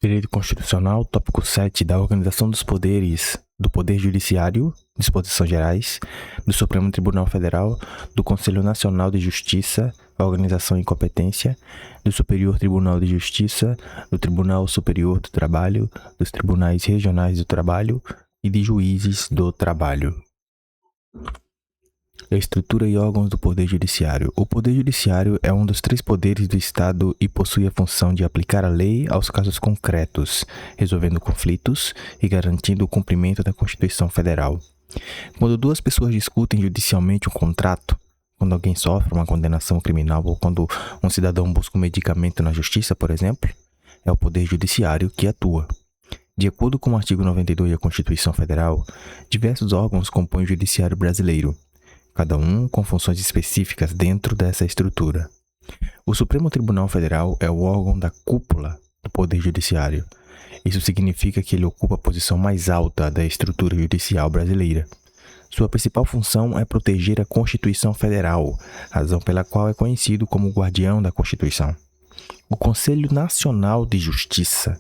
Direito Constitucional, tópico 7 da organização dos poderes do Poder Judiciário, disposições gerais, do Supremo Tribunal Federal, do Conselho Nacional de Justiça, organização e competência, do Superior Tribunal de Justiça, do Tribunal Superior do Trabalho, dos Tribunais Regionais do Trabalho e de Juízes do Trabalho. A estrutura e órgãos do Poder Judiciário. O Poder Judiciário é um dos 3 poderes do Estado e possui a função de aplicar a lei aos casos concretos, resolvendo conflitos e garantindo o cumprimento da Constituição Federal. Quando 2 pessoas discutem judicialmente um contrato, quando alguém sofre uma condenação criminal ou quando um cidadão busca um medicamento na justiça, por exemplo, é o Poder Judiciário que atua. De acordo com o artigo 92 da Constituição Federal, diversos órgãos compõem o Judiciário brasileiro, cada um com funções específicas dentro dessa estrutura. O Supremo Tribunal Federal é o órgão da cúpula do Poder Judiciário. Isso significa que ele ocupa a posição mais alta da estrutura judicial brasileira. Sua principal função é proteger a Constituição Federal, razão pela qual é conhecido como o guardião da Constituição. O Conselho Nacional de Justiça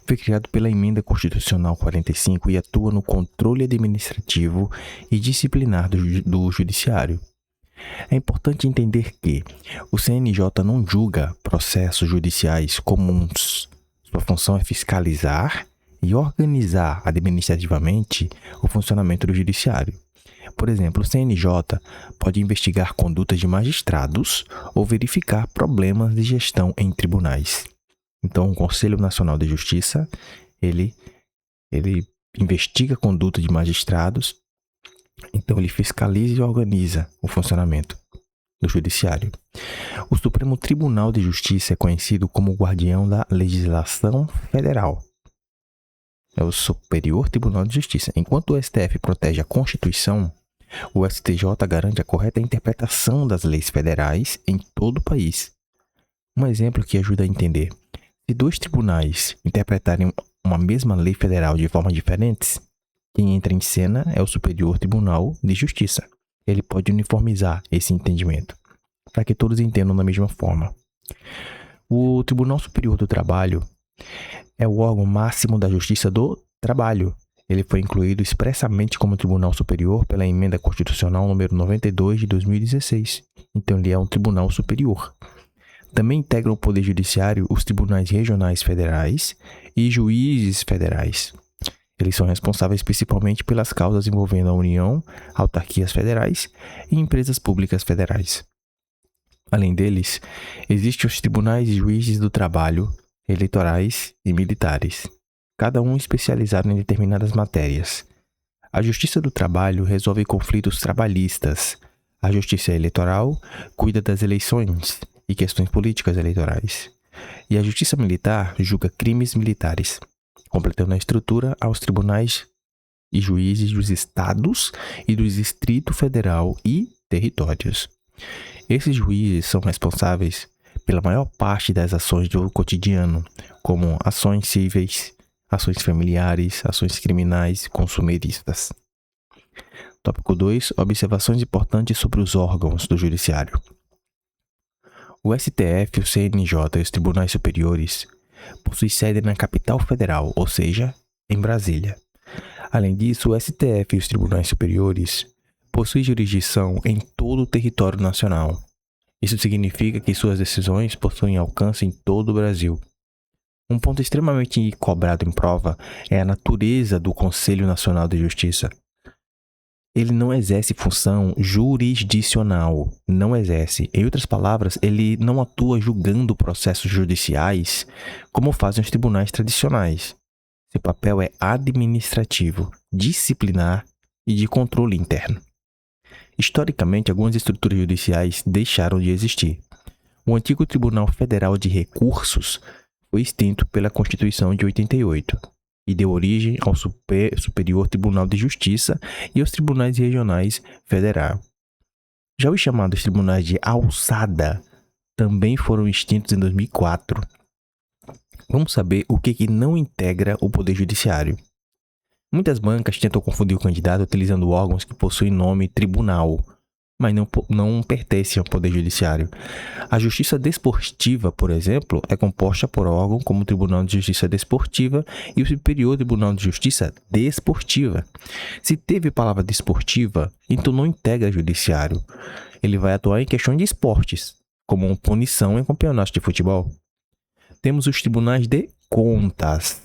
foi criado pela Emenda Constitucional 45 e atua no controle administrativo e disciplinar do Judiciário. É importante entender que o CNJ não julga processos judiciais comuns. Sua função é fiscalizar e organizar administrativamente o funcionamento do Judiciário. Por exemplo, o CNJ pode investigar condutas de magistrados ou verificar problemas de gestão em tribunais. Então, o Conselho Nacional de Justiça, ele investiga a conduta de magistrados, então ele fiscaliza e organiza o funcionamento do Judiciário. O Supremo Tribunal de Justiça é conhecido como o guardião da legislação federal. É o Superior Tribunal de Justiça. Enquanto o STF protege a Constituição, o STJ garante a correta interpretação das leis federais em todo o país. Um exemplo que ajuda a entender. Se 2 tribunais interpretarem uma mesma lei federal de formas diferentes, quem entra em cena é o Superior Tribunal de Justiça. Ele pode uniformizar esse entendimento, para que todos entendam da mesma forma. O Tribunal Superior do Trabalho é o órgão máximo da Justiça do Trabalho. Ele foi incluído expressamente como Tribunal Superior pela Emenda Constitucional número 92 de 2016. Então, ele é um Tribunal Superior. Também integram o Poder Judiciário os Tribunais Regionais Federais e Juízes Federais. Eles são responsáveis principalmente pelas causas envolvendo a União, autarquias federais e empresas públicas federais. Além deles, existem os Tribunais e Juízes do Trabalho, eleitorais e militares, cada um especializado em determinadas matérias. A Justiça do Trabalho resolve conflitos trabalhistas. A Justiça Eleitoral cuida das eleições e questões políticas eleitorais. E a Justiça Militar julga crimes militares, completando a estrutura aos tribunais e juízes dos estados e do Distrito Federal e territórios. Esses juízes são responsáveis pela maior parte das ações do cotidiano, como ações cíveis, ações familiares, ações criminais e consumeristas. Tópico 2. Observações importantes sobre os órgãos do Judiciário. O STF, o CNJ e os Tribunais Superiores possuem sede na capital federal, ou seja, em Brasília. Além disso, o STF e os Tribunais Superiores possuem jurisdição em todo o território nacional. Isso significa que suas decisões possuem alcance em todo o Brasil. Um ponto extremamente cobrado em prova é a natureza do Conselho Nacional de Justiça. Ele não exerce função jurisdicional, não exerce. Em outras palavras, ele não atua julgando processos judiciais como fazem os tribunais tradicionais. Seu papel é administrativo, disciplinar e de controle interno. Historicamente, algumas estruturas judiciais deixaram de existir. O antigo Tribunal Federal de Recursos foi extinto pela Constituição de 88 e deu origem ao Superior Tribunal de Justiça e aos Tribunais Regionais Federal. Já os chamados Tribunais de Alçada também foram extintos em 2004. Vamos saber o que não integra o Poder Judiciário. Muitas bancas tentam confundir o candidato utilizando órgãos que possuem nome tribunal, mas não pertencem ao Poder Judiciário. A Justiça Desportiva, por exemplo, é composta por órgãos como o Tribunal de Justiça Desportiva e o Superior Tribunal de Justiça Desportiva. Se teve palavra desportiva, então não integra judiciário. Ele vai atuar em questões de esportes, como uma punição em campeonatos de futebol. Temos os tribunais de contas.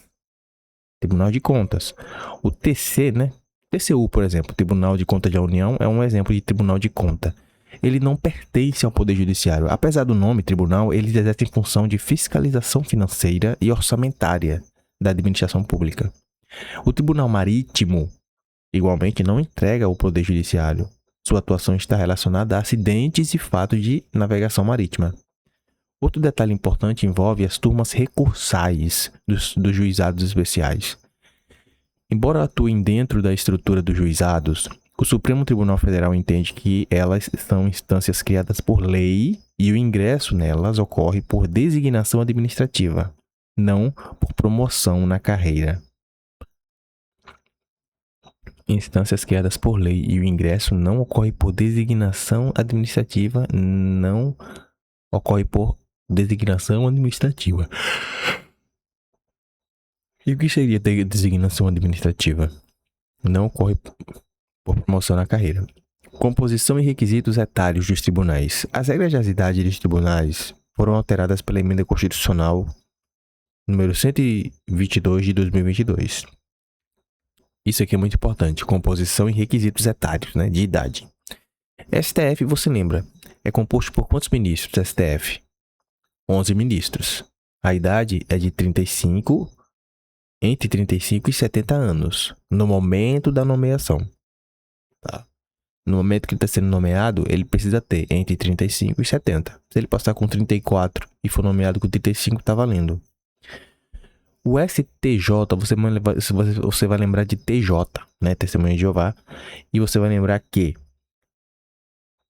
Tribunal de Contas. O TC, né? TCU, por exemplo, Tribunal de Contas da União, é um exemplo de tribunal de conta. Ele não pertence ao Poder Judiciário. Apesar do nome tribunal, ele exerce função de fiscalização financeira e orçamentária da administração pública. O Tribunal Marítimo, igualmente, não entrega ao Poder Judiciário. Sua atuação está relacionada a acidentes e fatos de navegação marítima. Outro detalhe importante envolve as turmas recursais dos juizados especiais. Embora atuem dentro da estrutura dos juizados, o Supremo Tribunal Federal entende que elas são instâncias criadas por lei e o ingresso nelas ocorre por designação administrativa, não por promoção na carreira. Instâncias criadas por lei e o ingresso não ocorre por designação administrativa, não ocorre por designação administrativa. E o que seria designação administrativa? Não ocorre por promoção na carreira. Composição e requisitos etários dos tribunais. As regras das idades dos tribunais foram alteradas pela Emenda Constitucional número 122 de 2022. Isso aqui é muito importante. Composição e requisitos etários, né, de idade. STF, você lembra, é composto por quantos ministros STF? 11 ministros. A idade é de entre 35 e 70 anos, no momento da nomeação. Tá? No momento que ele está sendo nomeado, ele precisa ter entre 35 e 70. Se ele passar com 34 e for nomeado com 35, está valendo. O STJ, você vai lembrar de TJ, né? Testemunha de Jeová. E você vai lembrar que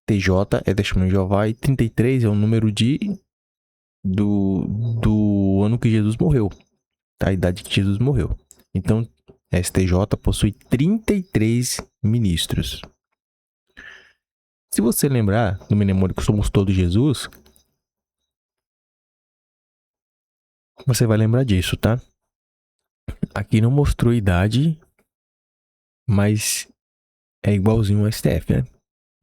TJ é Testemunha de Jeová e 33 é o número do ano que Jesus morreu. A idade que Jesus morreu. Então, a STJ possui 33 ministros. Se você lembrar do mnemônico Somos Todos Jesus, você vai lembrar disso, tá? Aqui não mostrou idade, mas é igualzinho ao STF, né?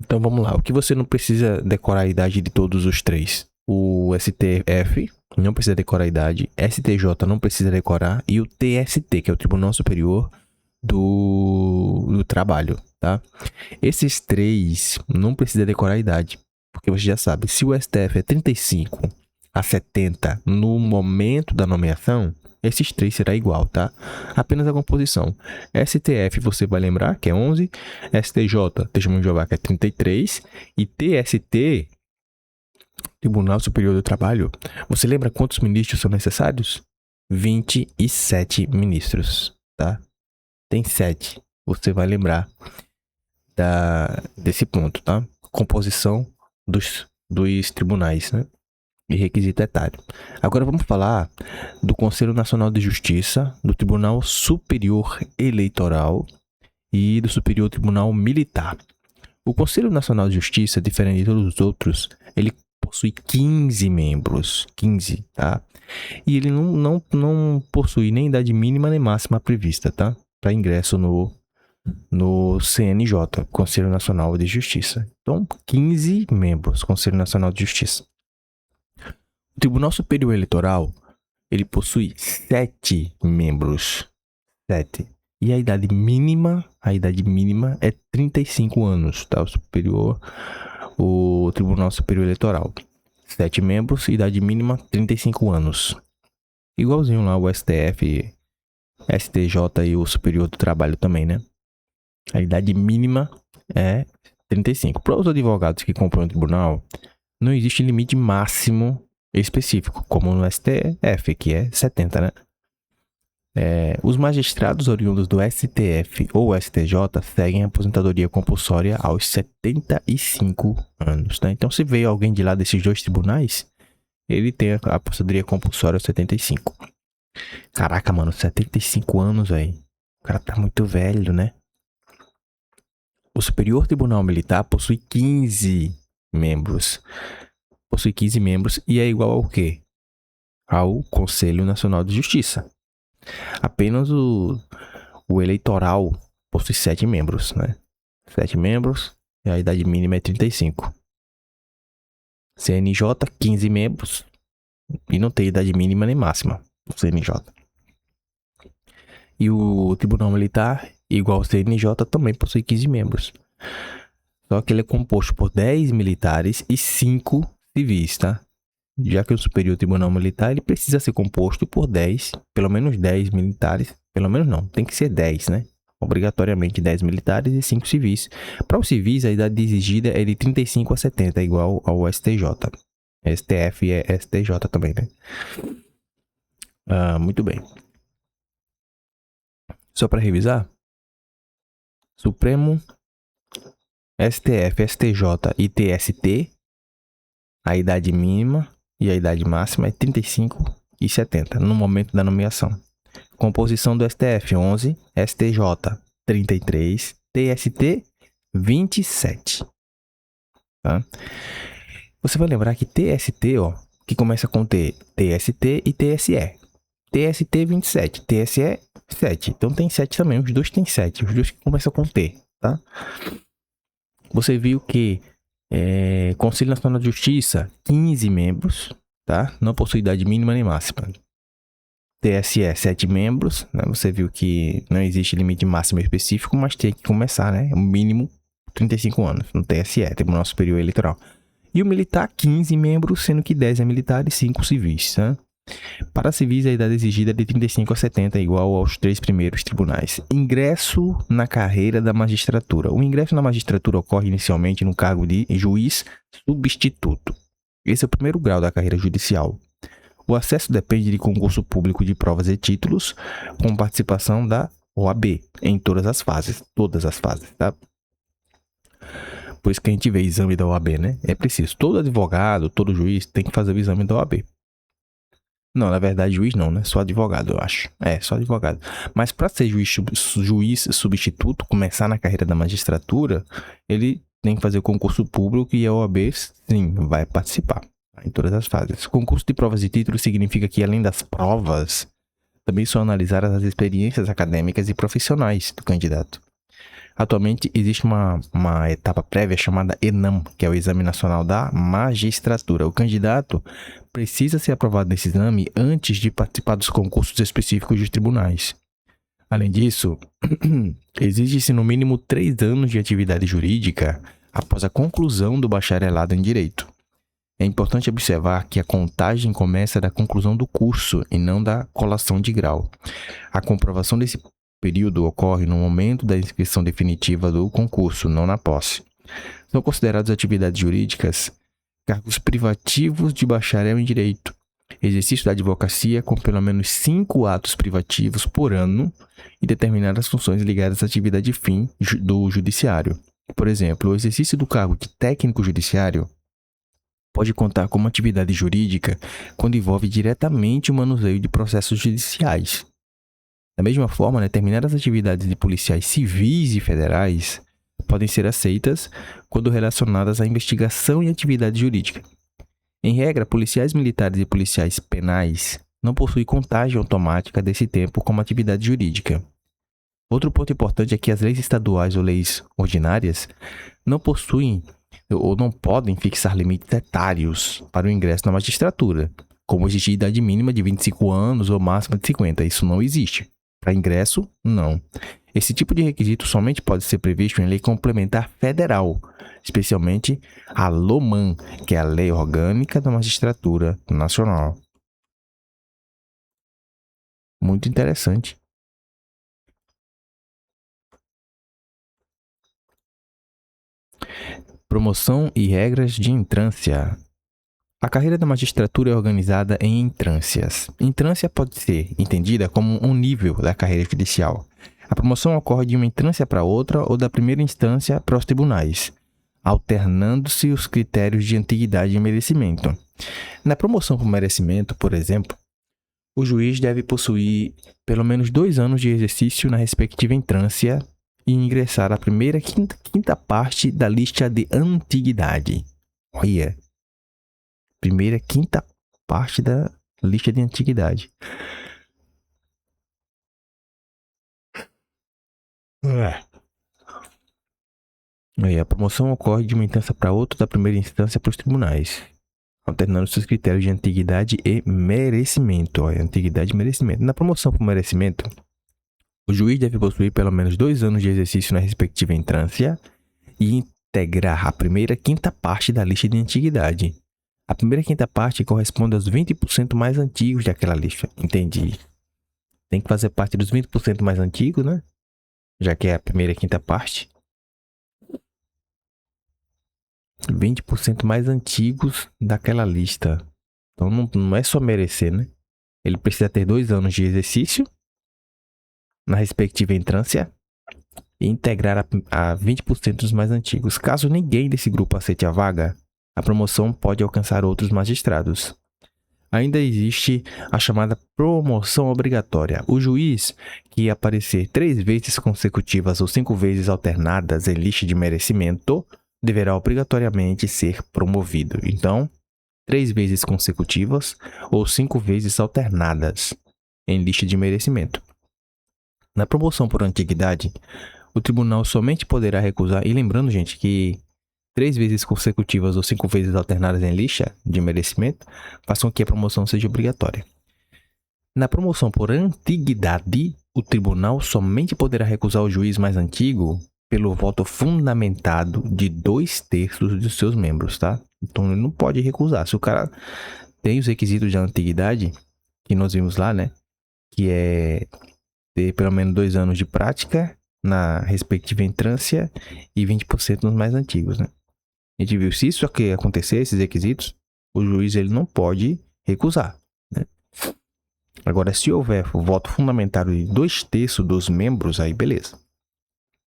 Então vamos lá. O que você não precisa decorar a idade de todos os três? O STF não precisa decorar a idade, STJ não precisa decorar e o TST, que é o Tribunal Superior do Trabalho, tá? Esses três não precisa decorar a idade, porque você já sabe, se o STF é 35 a 70 no momento da nomeação, esses três será igual, tá? Apenas a composição. STF você vai lembrar que é 11, STJ, Testemunho de Jeová, que é 33 e TST, Tribunal Superior do Trabalho, você lembra quantos ministros são necessários? 27 ministros, tá? Tem 7. Você vai lembrar desse ponto, tá? Composição dos tribunais, né? E requisito etário. Agora vamos falar do Conselho Nacional de Justiça, do Tribunal Superior Eleitoral e do Superior Tribunal Militar. O Conselho Nacional de Justiça, diferente de todos os outros, ele possui 15 membros, 15, tá? E ele não possui nem idade mínima nem máxima prevista, tá? Para ingresso no CNJ, Conselho Nacional de Justiça. Então, 15 membros, Conselho Nacional de Justiça. O Tribunal Superior Eleitoral, ele possui 7 membros, 7. E a idade mínima é 35 anos, tá? O Tribunal Superior Eleitoral. 7 membros, idade mínima 35 anos. Igualzinho lá o STF, STJ e o Superior do Trabalho também, né? A idade mínima é 35. Para os advogados que compõem o tribunal, não existe limite máximo específico, como no STF, que é 70, né? Os magistrados oriundos do STF ou STJ seguem a aposentadoria compulsória aos 75 anos, né? Então, se veio alguém de lá desses dois tribunais, ele tem a aposentadoria compulsória aos 75. Caraca, mano, 75 anos, velho. O cara tá muito velho, né? O Superior Tribunal Militar possui 15 membros. Possui 15 membros e é igual ao quê? Ao Conselho Nacional de Justiça. Apenas o eleitoral possui 7 membros, né? 7 membros e a idade mínima é 35. CNJ, 15 membros e não tem idade mínima nem máxima, o CNJ. E o Tribunal Militar, igual ao CNJ, também possui 15 membros. Só que ele é composto por 10 militares e 5 civis, tá? Já que o Superior Tribunal Militar, ele precisa ser composto por 10, pelo menos 10 militares. Pelo menos não, tem que ser 10, né? Obrigatoriamente 10 militares e 5 civis. Para os civis, a idade exigida é de 35 a 70, igual ao STJ. STF é STJ também, né? Muito bem. Só para revisar, Supremo, STF, STJ e TST, a idade mínima e a idade máxima é 35 e 70 no momento da nomeação. Composição do STF, 11, STJ, 33, TST, 27. Tá? Você vai lembrar que TST, ó, que começa com T, TST e TSE. TST 27, TSE 7. Então tem 7 também, os dois tem 7, os dois que começam com T, tá? Você viu que Conselho Nacional de Justiça, 15 membros, tá? Não possui idade mínima nem máxima. TSE, 7 membros, né? Você viu que não existe limite máximo específico, mas tem que começar, né? O mínimo 35 anos no TSE, Tribunal Superior Eleitoral. E o militar, 15 membros, sendo que 10 é militar e 5 civis, né? Para civis, a idade exigida é de 35 a 70, igual aos 3 primeiros tribunais. Ingresso na carreira da magistratura. O ingresso na magistratura ocorre inicialmente no cargo de juiz substituto. Esse é o primeiro grau da carreira judicial. O acesso depende de concurso público de provas e títulos, com participação da OAB em todas as fases, tá? Por isso que a gente vê exame da OAB, né? É preciso. Todo advogado, todo juiz tem que fazer o exame da OAB. Não, na verdade, juiz não, né? Só advogado, eu acho. Só advogado. Mas para ser juiz substituto, começar na carreira da magistratura, ele tem que fazer o concurso público e a OAB, sim, vai participar em todas as fases. O concurso de provas e títulos significa que, além das provas, também são analisadas as experiências acadêmicas e profissionais do candidato. Atualmente, existe uma etapa prévia chamada ENAM, que é o Exame Nacional da Magistratura. O candidato precisa ser aprovado nesse exame antes de participar dos concursos específicos dos tribunais. Além disso, exige-se no mínimo 3 anos de atividade jurídica após a conclusão do bacharelado em Direito. É importante observar que a contagem começa da conclusão do curso e não da colação de grau. A comprovação desse período ocorre no momento da inscrição definitiva do concurso, não na posse. São consideradas atividades jurídicas cargos privativos de bacharel em Direito, exercício da advocacia com pelo menos 5 atos privativos por ano e determinadas funções ligadas à atividade fim do judiciário. Por exemplo, o exercício do cargo de técnico judiciário pode contar como atividade jurídica quando envolve diretamente o manuseio de processos judiciais. Da mesma forma, determinadas atividades de policiais civis e federais podem ser aceitas quando relacionadas à investigação e atividade jurídica. Em regra, policiais militares e policiais penais não possuem contagem automática desse tempo como atividade jurídica. Outro ponto importante é que as leis estaduais ou leis ordinárias não possuem ou não podem fixar limites etários para o ingresso na magistratura, como existe idade mínima de 25 anos ou máxima de 50. Isso não existe. Para ingresso, não. Esse tipo de requisito somente pode ser previsto em lei complementar federal, especialmente a LOMAN, que é a Lei Orgânica da Magistratura Nacional. Muito interessante. Promoção e regras de entrância. A carreira da magistratura é organizada em entrâncias. Entrância pode ser entendida como um nível da carreira judicial. A promoção ocorre de uma entrância para outra ou da primeira instância para os tribunais, alternando-se os critérios de antiguidade e merecimento. Na promoção por merecimento, por exemplo, o juiz deve possuir pelo menos 2 anos de exercício na respectiva entrância e ingressar a primeira quinta parte da lista de antiguidade. Olha, primeira quinta parte da lista de antiguidade. Aí, a promoção ocorre de uma instância para outra, da primeira instância para os tribunais, alternando seus critérios de antiguidade e merecimento. Olha, antiguidade e merecimento. Na promoção por merecimento, o juiz deve possuir pelo menos 2 anos de exercício na respectiva instância e integrar a primeira quinta parte da lista de antiguidade. A primeira quinta parte corresponde aos 20% mais antigos daquela lista. Entendi. Tem que fazer parte dos 20% mais antigos, né? Já que é a primeira quinta parte. 20% mais antigos daquela lista. Então não é só merecer, né? Ele precisa ter 2 anos de exercício na respectiva entrância e integrar a 20% dos mais antigos. Caso ninguém desse grupo aceite a vaga, a promoção pode alcançar outros magistrados. Ainda existe a chamada promoção obrigatória. O juiz que aparecer 3 vezes consecutivas ou 5 vezes alternadas em lista de merecimento deverá obrigatoriamente ser promovido. Então, 3 vezes consecutivas ou 5 vezes alternadas em lista de merecimento. Na promoção por antiguidade, o tribunal somente poderá recusar, e lembrando, gente, que 3 vezes consecutivas ou 5 vezes alternadas em lista de merecimento façam que a promoção seja obrigatória. Na promoção por antiguidade, o tribunal somente poderá recusar o juiz mais antigo pelo voto fundamentado de 2/3 dos seus membros, tá? Então ele não pode recusar. Se o cara tem os requisitos de antiguidade, que nós vimos lá, né? Que é ter pelo menos 2 anos de prática na respectiva entrância e 20% nos mais antigos, né? A gente viu, se isso aqui acontecer, esses requisitos, o juiz ele não pode recusar, né? Agora, se houver o voto fundamentado de 2/3 dos membros, aí beleza.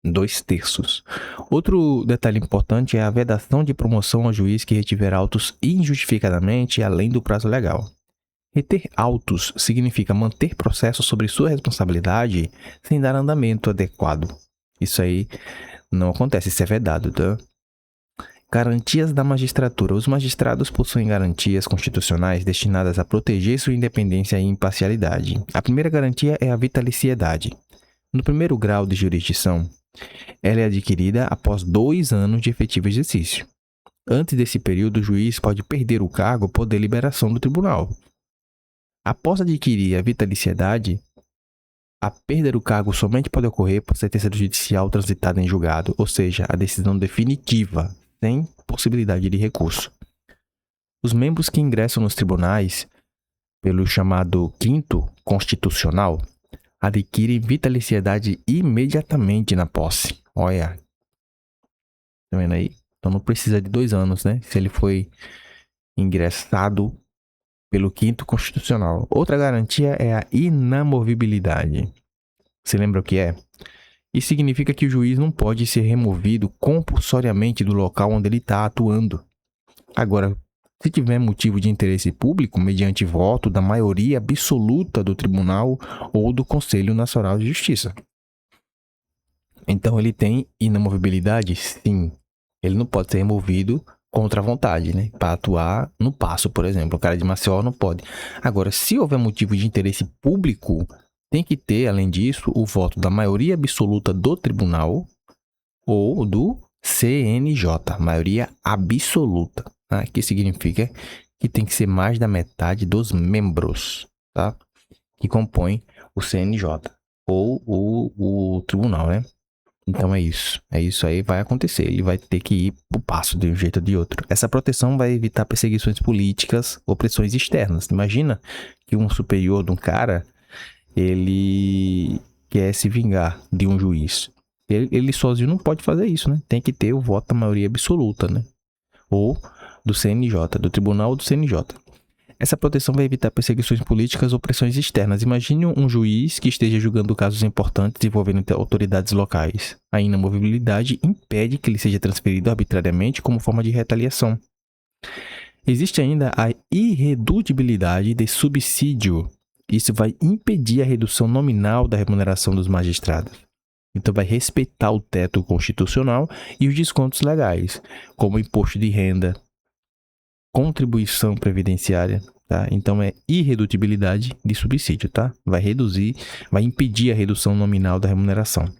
2/3. Outro detalhe importante é a vedação de promoção ao juiz que retiver autos injustificadamente além do prazo legal. Reter autos significa manter processo sobre sua responsabilidade sem dar andamento adequado. Isso aí não acontece, isso é vedado, tá? Garantias da magistratura. Os magistrados possuem garantias constitucionais destinadas a proteger sua independência e imparcialidade. A primeira garantia é a vitaliciedade. No primeiro grau de jurisdição, ela é adquirida após 2 anos de efetivo exercício. Antes desse período, o juiz pode perder o cargo por deliberação do tribunal. Após adquirir a vitaliciedade, a perda do cargo somente pode ocorrer por sentença judicial transitada em julgado, ou seja, a decisão definitiva, sem possibilidade de recurso. Os membros que ingressam nos tribunais, pelo chamado quinto constitucional, adquirem vitaliciedade imediatamente na posse. Olha, tá vendo aí? Então não precisa de 2 anos, né? Se ele foi ingressado pelo quinto constitucional. Outra garantia é a inamovibilidade. Você lembra o que é? Isso significa que o juiz não pode ser removido compulsoriamente do local onde ele está atuando. Agora, se tiver motivo de interesse público, mediante voto da maioria absoluta do tribunal ou do Conselho Nacional de Justiça. Então, ele tem inamovibilidade? Sim. Ele não pode ser removido contra a vontade, né? Para atuar no Paço, por exemplo. O cara de Maceió não pode. Agora, se houver motivo de interesse público, tem que ter, além disso, o voto da maioria absoluta do tribunal ou do CNJ, maioria absoluta, tá? Que significa que tem que ser mais da metade dos membros, tá? Que compõem o CNJ ou o tribunal, né? Então é isso aí vai acontecer, ele vai ter que ir pro Paço de um jeito ou de outro. Essa proteção vai evitar perseguições políticas ou pressões externas. Imagina que um superior de um cara, ele quer se vingar de um juiz. Ele sozinho não pode fazer isso, né? Tem que ter o voto da maioria absoluta, né? Ou do CNJ, do tribunal ou do CNJ. Essa proteção vai evitar perseguições políticas ou pressões externas. Imagine um juiz que esteja julgando casos importantes envolvendo autoridades locais. A inamovibilidade impede que ele seja transferido arbitrariamente como forma de retaliação. Existe ainda a irredutibilidade de subsídio. Isso vai impedir a redução nominal da remuneração dos magistrados. Então, vai respeitar o teto constitucional e os descontos legais, como imposto de renda, contribuição previdenciária, tá? Então, é irredutibilidade de subsídio, tá? Vai impedir a redução nominal da remuneração.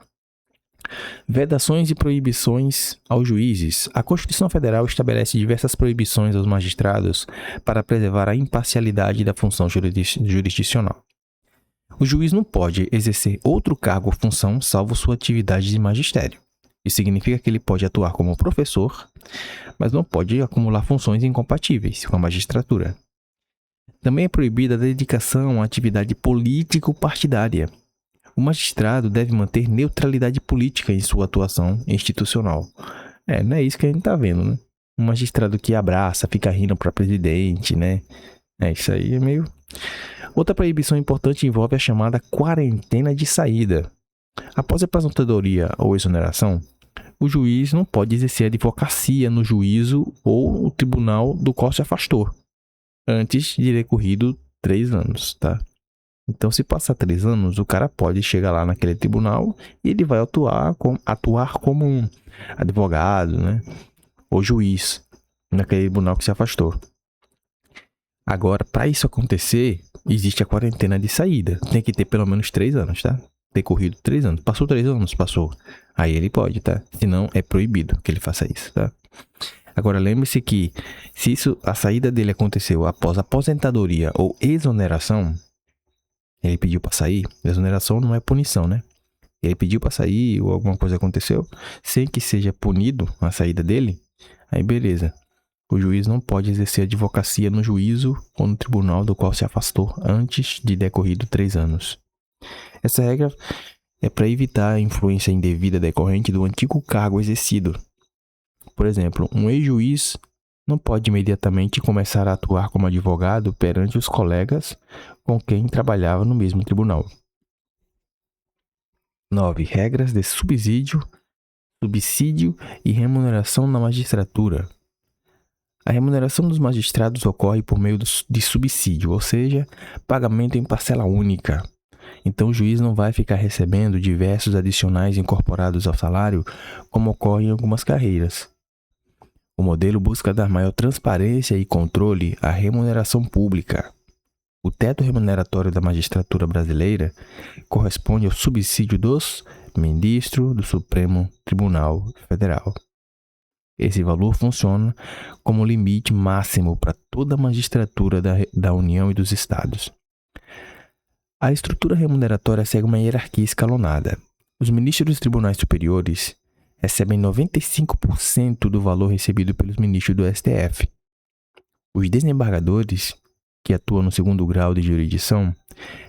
Vedações e proibições aos juízes. A Constituição Federal estabelece diversas proibições aos magistrados para preservar a imparcialidade da função jurisdicional. O juiz não pode exercer outro cargo ou função salvo sua atividade de magistério. Isso significa que ele pode atuar como professor, mas não pode acumular funções incompatíveis com a magistratura. Também é proibida a dedicação à atividade político-partidária. O magistrado deve manter neutralidade política em sua atuação institucional. Não é isso que a gente está vendo, né? Um magistrado que abraça, fica rindo para presidente, né? Isso aí é meio... Outra proibição importante envolve a chamada quarentena de saída. Após a aposentadoria ou exoneração, o juiz não pode exercer advocacia no juízo ou no tribunal do qual se afastou, antes de decorrido 3 anos, tá? Então, se passar 3 anos, o cara pode chegar lá naquele tribunal e ele vai atuar como um advogado, né? Ou juiz naquele tribunal que se afastou. Agora, para isso acontecer, existe a quarentena de saída. Tem que ter pelo menos 3 anos, tá? Decorrido 3 anos. Passou 3 anos? Passou. Aí ele pode, tá? Senão é proibido que ele faça isso, tá? Agora, lembre-se que se a saída dele aconteceu após aposentadoria ou exoneração, ele pediu para sair, exoneração não é punição, né? Ele pediu para sair ou alguma coisa aconteceu, sem que seja punido a saída dele, aí beleza. O juiz não pode exercer advocacia no juízo ou no tribunal do qual se afastou antes de decorrido 3 anos. Essa regra é para evitar a influência indevida decorrente do antigo cargo exercido. Por exemplo, um ex-juiz não pode imediatamente começar a atuar como advogado perante os colegas com quem trabalhava no mesmo tribunal. 9. Regras de subsídio e remuneração na magistratura. A remuneração dos magistrados ocorre por meio de subsídio, ou seja, pagamento em parcela única. Então, o juiz não vai ficar recebendo diversos adicionais incorporados ao salário, como ocorre em algumas carreiras. O modelo busca dar maior transparência e controle à remuneração pública. O teto remuneratório da magistratura brasileira corresponde ao subsídio dos ministros do Supremo Tribunal Federal. Esse valor funciona como limite máximo para toda a magistratura da União e dos Estados. A estrutura remuneratória segue uma hierarquia escalonada. Os ministros dos tribunais superiores recebem 95% do valor recebido pelos ministros do STF. Os desembargadores, que atuam no segundo grau de jurisdição,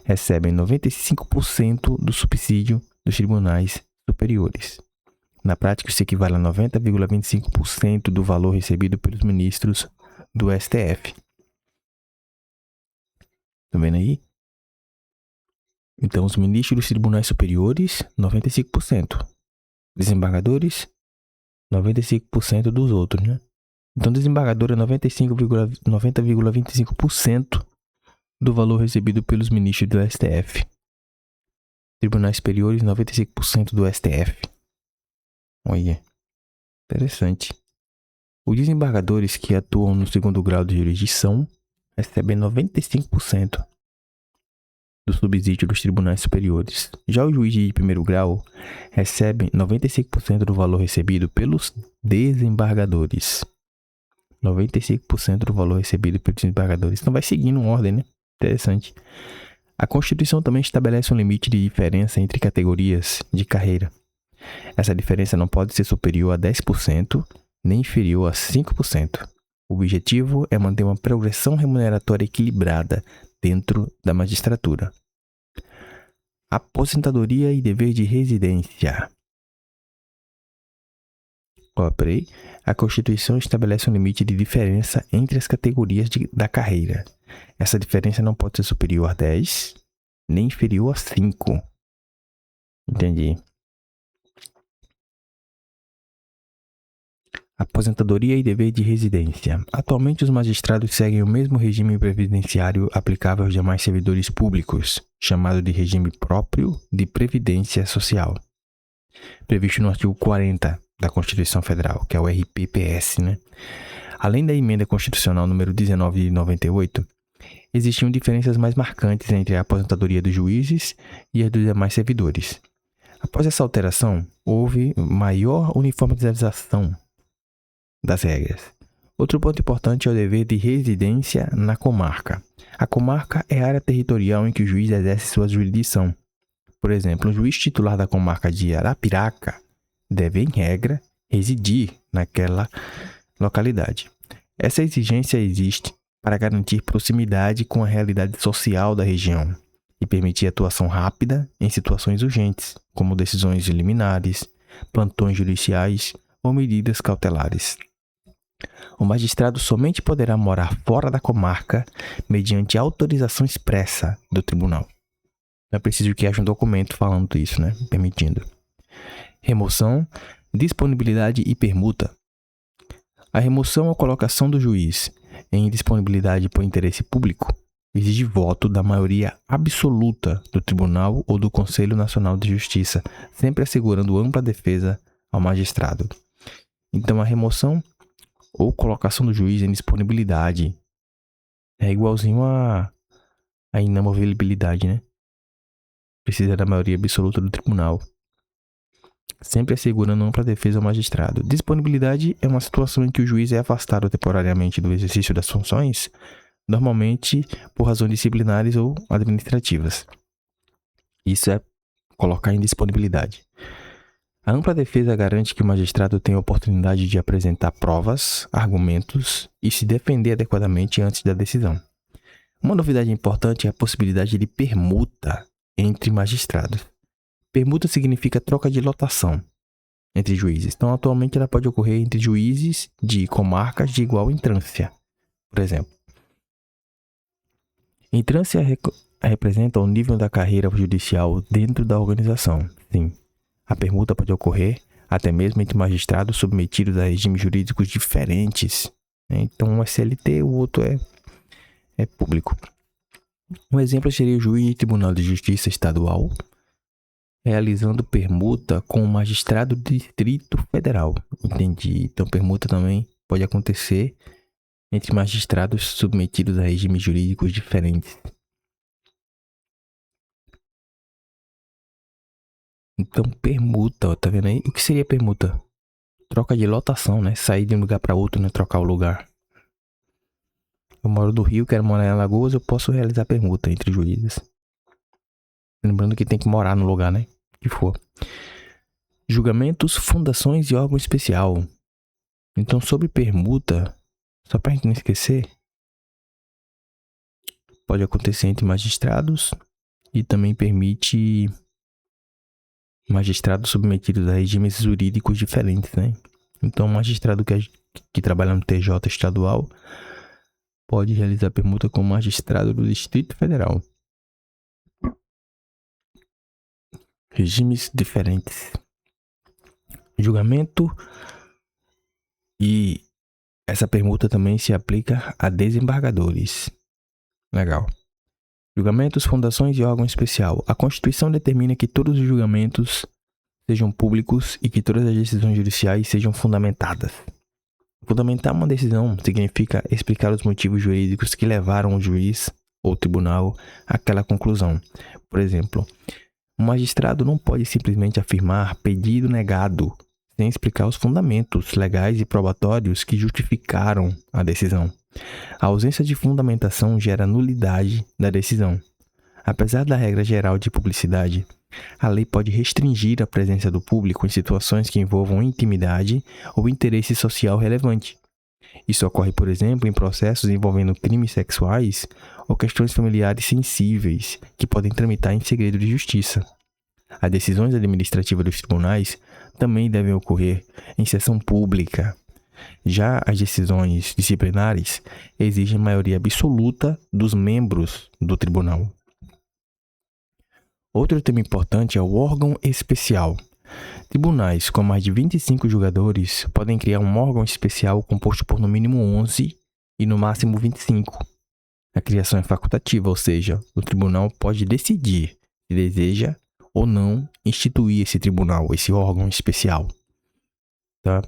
recebem 95% do subsídio dos tribunais superiores. Na prática, isso equivale a 90,25% do valor recebido pelos ministros do STF. Tá vendo aí? Então, os ministros dos tribunais superiores, 95%. Desembargadores, 95% dos outros, né? Então, desembargador é 90,25% do valor recebido pelos ministros do STF. Tribunais superiores, 95% do STF. Olha, interessante. Os desembargadores que atuam no segundo grau de jurisdição recebem 95% do subsídio dos tribunais superiores. Já o juiz de primeiro grau recebe 95% do valor recebido pelos desembargadores. 95% do valor recebido pelos desembargadores. Então vai seguindo uma ordem, né? Interessante. A Constituição também estabelece um limite de diferença entre categorias de carreira. Essa diferença não pode ser superior a 10%, nem inferior a 5%. O objetivo é manter uma progressão remuneratória equilibrada dentro da magistratura. Aposentadoria e dever de residência. A Constituição estabelece um limite de diferença entre as categorias da carreira. Essa diferença não pode ser superior a 10, nem inferior a 5. Entendi. Aposentadoria e dever de residência. Atualmente, os magistrados seguem o mesmo regime previdenciário aplicável aos demais servidores públicos, chamado de regime próprio de previdência social. previsto no artigo 40 da Constituição Federal, que é o RPPS, né? Além da emenda constitucional número 19 de 98, existiam diferenças mais marcantes entre a aposentadoria dos juízes e a dos demais servidores. Após essa alteração, houve maior uniformização das regras. Outro ponto importante é o dever de residência na comarca. A comarca é a área territorial em que o juiz exerce sua jurisdição. Por exemplo, o juiz titular da comarca de Arapiraca deve, em regra, residir naquela localidade. Essa exigência existe para garantir proximidade com a realidade social da região e permitir atuação rápida em situações urgentes, como decisões liminares, plantões judiciais ou medidas cautelares. O magistrado somente poderá morar fora da comarca mediante autorização expressa do tribunal. É preciso que haja um documento falando isso, né? Permitindo. Remoção, disponibilidade e permuta. A remoção ou colocação do juiz em indisponibilidade por interesse público exige voto da maioria absoluta do tribunal ou do Conselho Nacional de Justiça, sempre assegurando ampla defesa ao magistrado. Então, a remoção ou colocação do juiz em disponibilidade é igualzinho a inamovibilidade, né? Precisa da maioria absoluta do tribunal, sempre assegurando ampla defesa ao magistrado. Disponibilidade é uma situação em que o juiz é afastado temporariamente do exercício das funções, normalmente por razões disciplinares ou administrativas. Isso é colocar em disponibilidade. A ampla defesa garante que o magistrado tenha a oportunidade de apresentar provas, argumentos e se defender adequadamente antes da decisão. Uma novidade importante é a possibilidade de permuta entre magistrados. Permuta significa troca de lotação entre juízes. Então, atualmente, ela pode ocorrer entre juízes de comarcas de igual entrância, por exemplo. Entrância representa o nível da carreira judicial dentro da organização. Sim, a permuta pode ocorrer até mesmo entre magistrados submetidos a regimes jurídicos diferentes. Então, um é CLT, o outro é público. Um exemplo seria o juiz de Tribunal de Justiça Estadual realizando permuta com o magistrado do Distrito Federal. Entendi. Então, permuta também pode acontecer entre magistrados submetidos a regimes jurídicos diferentes. Então, permuta, ó, tá vendo aí? O que seria permuta? Troca de lotação, né? Sair de um lugar para outro, né? Trocar o lugar. Eu moro do Rio, quero morar em Alagoas, eu posso realizar permuta entre juízes. Lembrando que tem que morar no lugar, né? Que for. Julgamentos, fundações e órgão especial. Então, sobre permuta, só pra gente não esquecer, pode acontecer entre magistrados e também permite magistrados submetidos a regimes jurídicos diferentes, né? Então, um magistrado que trabalha no TJ estadual pode realizar permuta com o magistrado do Distrito Federal. Regimes diferentes. Julgamento, e essa permuta também se aplica a desembargadores. Legal. Julgamentos, fundações e órgão especial. A Constituição determina que todos os julgamentos sejam públicos e que todas as decisões judiciais sejam fundamentadas. Fundamentar uma decisão significa explicar os motivos jurídicos que levaram o juiz ou tribunal àquela conclusão. Por exemplo, um magistrado não pode simplesmente afirmar pedido negado sem explicar os fundamentos legais e probatórios que justificaram a decisão. A ausência de fundamentação gera nulidade da decisão. Apesar da regra geral de publicidade, a lei pode restringir a presença do público em situações que envolvam intimidade ou interesse social relevante. Isso ocorre, por exemplo, em processos envolvendo crimes sexuais ou questões familiares sensíveis que podem tramitar em segredo de justiça. As decisões administrativas dos tribunais também devem ocorrer em sessão pública. Já as decisões disciplinares exigem maioria absoluta dos membros do tribunal. Outro tema importante é o órgão especial. Tribunais com mais de 25 julgadores podem criar um órgão especial composto por no mínimo 11 e no máximo 25. A criação é facultativa, ou seja, o tribunal pode decidir se deseja ou não instituir esse tribunal, esse órgão especial, tá?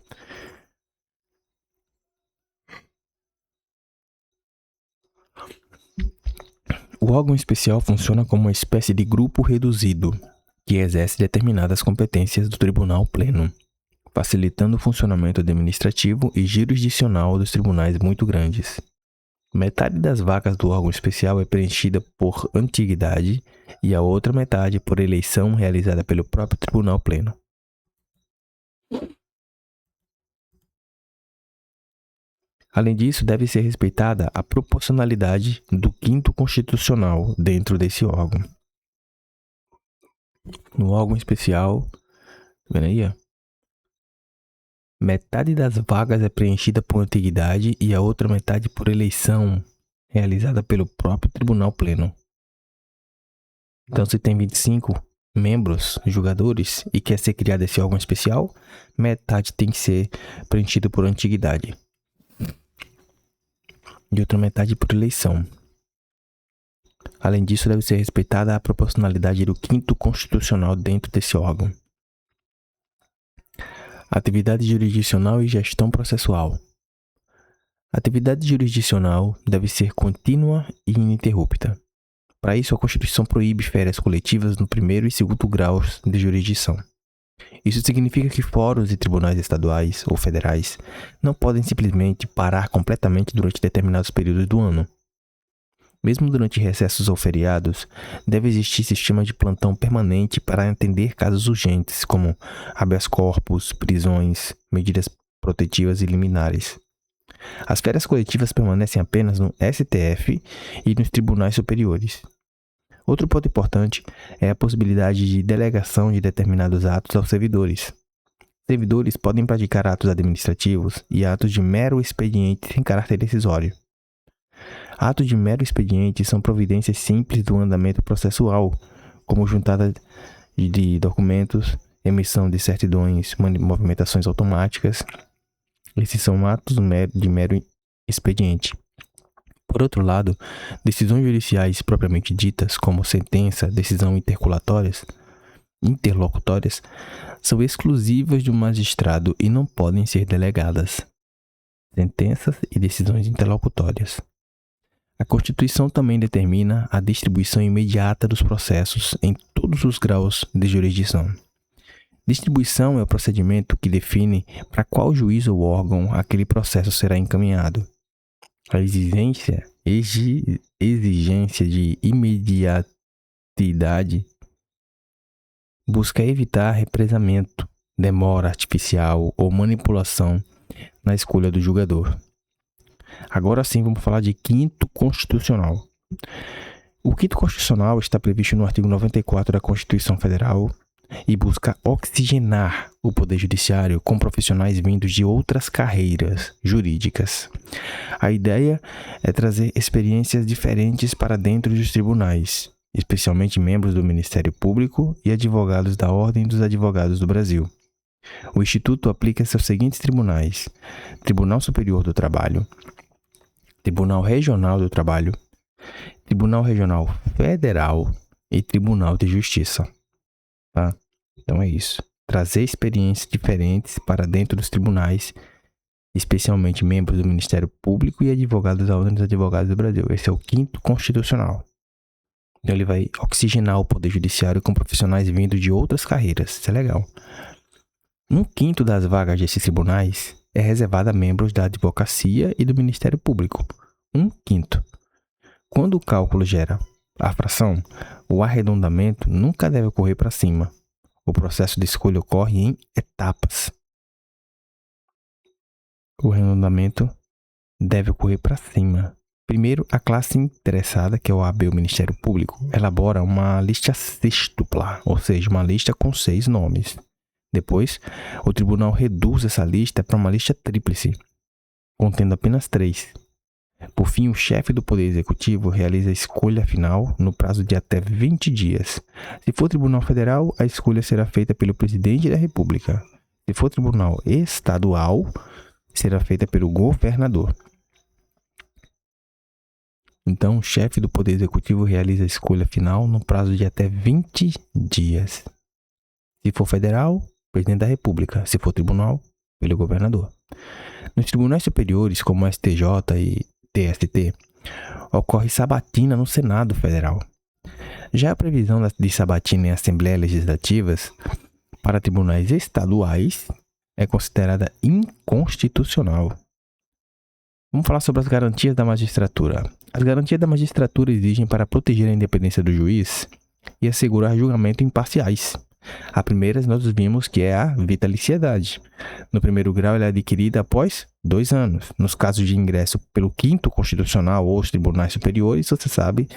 O órgão especial funciona como uma espécie de grupo reduzido, que exerce determinadas competências do Tribunal Pleno, facilitando o funcionamento administrativo e jurisdicional dos tribunais muito grandes. Metade das vagas do órgão especial é preenchida por antiguidade e a outra metade por eleição realizada pelo próprio Tribunal Pleno. Além disso, deve ser respeitada a proporcionalidade do quinto constitucional dentro desse órgão. No órgão especial, tá vendo aí, ó? Metade das vagas é preenchida por antiguidade e a outra metade por eleição realizada pelo próprio Tribunal Pleno. Então, se tem 25 membros, julgadores, e quer ser criado esse órgão especial, metade tem que ser preenchida por antiguidade e outra metade por eleição. Além disso, deve ser respeitada a proporcionalidade do quinto constitucional dentro desse órgão. Atividade jurisdicional e gestão processual. A atividade jurisdicional deve ser contínua e ininterrupta. Para isso, a Constituição proíbe férias coletivas no primeiro e segundo graus de jurisdição. Isso significa que fóruns e tribunais estaduais ou federais não podem simplesmente parar completamente durante determinados períodos do ano. Mesmo durante recessos ou feriados, deve existir sistema de plantão permanente para atender casos urgentes, como habeas corpus, prisões, medidas protetivas e liminares. As férias coletivas permanecem apenas no STF e nos tribunais superiores. Outro ponto importante é a possibilidade de delegação de determinados atos aos servidores. Servidores podem praticar atos administrativos e atos de mero expediente sem caráter decisório. Atos de mero expediente são providências simples do andamento processual, como juntada de documentos, emissão de certidões, movimentações automáticas. Esses são atos de mero expediente. Por outro lado, decisões judiciais propriamente ditas, como sentença, decisão interlocutórias, são exclusivas do magistrado e não podem ser delegadas. Sentenças e decisões interlocutórias. A Constituição também determina a distribuição imediata dos processos em todos os graus de jurisdição. Distribuição é o procedimento que define para qual juiz ou órgão aquele processo será encaminhado. A exigência de imediatidade busca evitar represamento, demora artificial ou manipulação na escolha do julgador. Agora sim, vamos falar de quinto constitucional. O quinto constitucional está previsto no artigo 94 da Constituição Federal e busca oxigenar o Poder Judiciário com profissionais vindos de outras carreiras jurídicas. A ideia é trazer experiências diferentes para dentro dos tribunais, especialmente membros do Ministério Público e advogados da Ordem dos Advogados do Brasil. O Instituto aplica-se aos seguintes tribunais: Tribunal Superior do Trabalho, Tribunal Regional do Trabalho, Tribunal Regional Federal e Tribunal de Justiça. Tá? Então é isso. Trazer experiências diferentes para dentro dos tribunais, especialmente membros do Ministério Público e advogados da Ordem dos Advogados do Brasil. Esse é o quinto constitucional. Então ele vai oxigenar o Poder Judiciário com profissionais vindos de outras carreiras. Isso é legal. 1/5 das vagas desses tribunais é reservada a membros da advocacia e do Ministério Público. 1/5. Quando o cálculo gera a fração, o arredondamento nunca deve ocorrer para cima. O processo de escolha ocorre em etapas. O arredondamento deve ocorrer para cima. Primeiro, a classe interessada, que é o OAB, o Ministério Público, elabora uma lista sextupla, ou seja, uma lista com 6 nomes. Depois, o tribunal reduz essa lista para uma lista tríplice, contendo apenas 3. Por fim, o chefe do Poder Executivo realiza a escolha final no prazo de até 20 dias. Se for Tribunal Federal, a escolha será feita pelo Presidente da República. Se for Tribunal Estadual, será feita pelo governador. Então, o chefe do Poder Executivo realiza a escolha final no prazo de até 20 dias. Se for federal, presidente da República. Se for tribunal, pelo governador. Nos tribunais superiores, como STJ e TST, ocorre sabatina no Senado Federal. Já a previsão de sabatina em Assembleias Legislativas para tribunais estaduais é considerada inconstitucional. Vamos falar sobre as garantias da magistratura. As garantias da magistratura exigem para proteger a independência do juiz e assegurar julgamentos imparciais. A primeira nós vimos que é a vitaliciedade. No primeiro grau, ela é adquirida após 2 anos. Nos casos de ingresso pelo 5º Constitucional ou os tribunais superiores, você sabe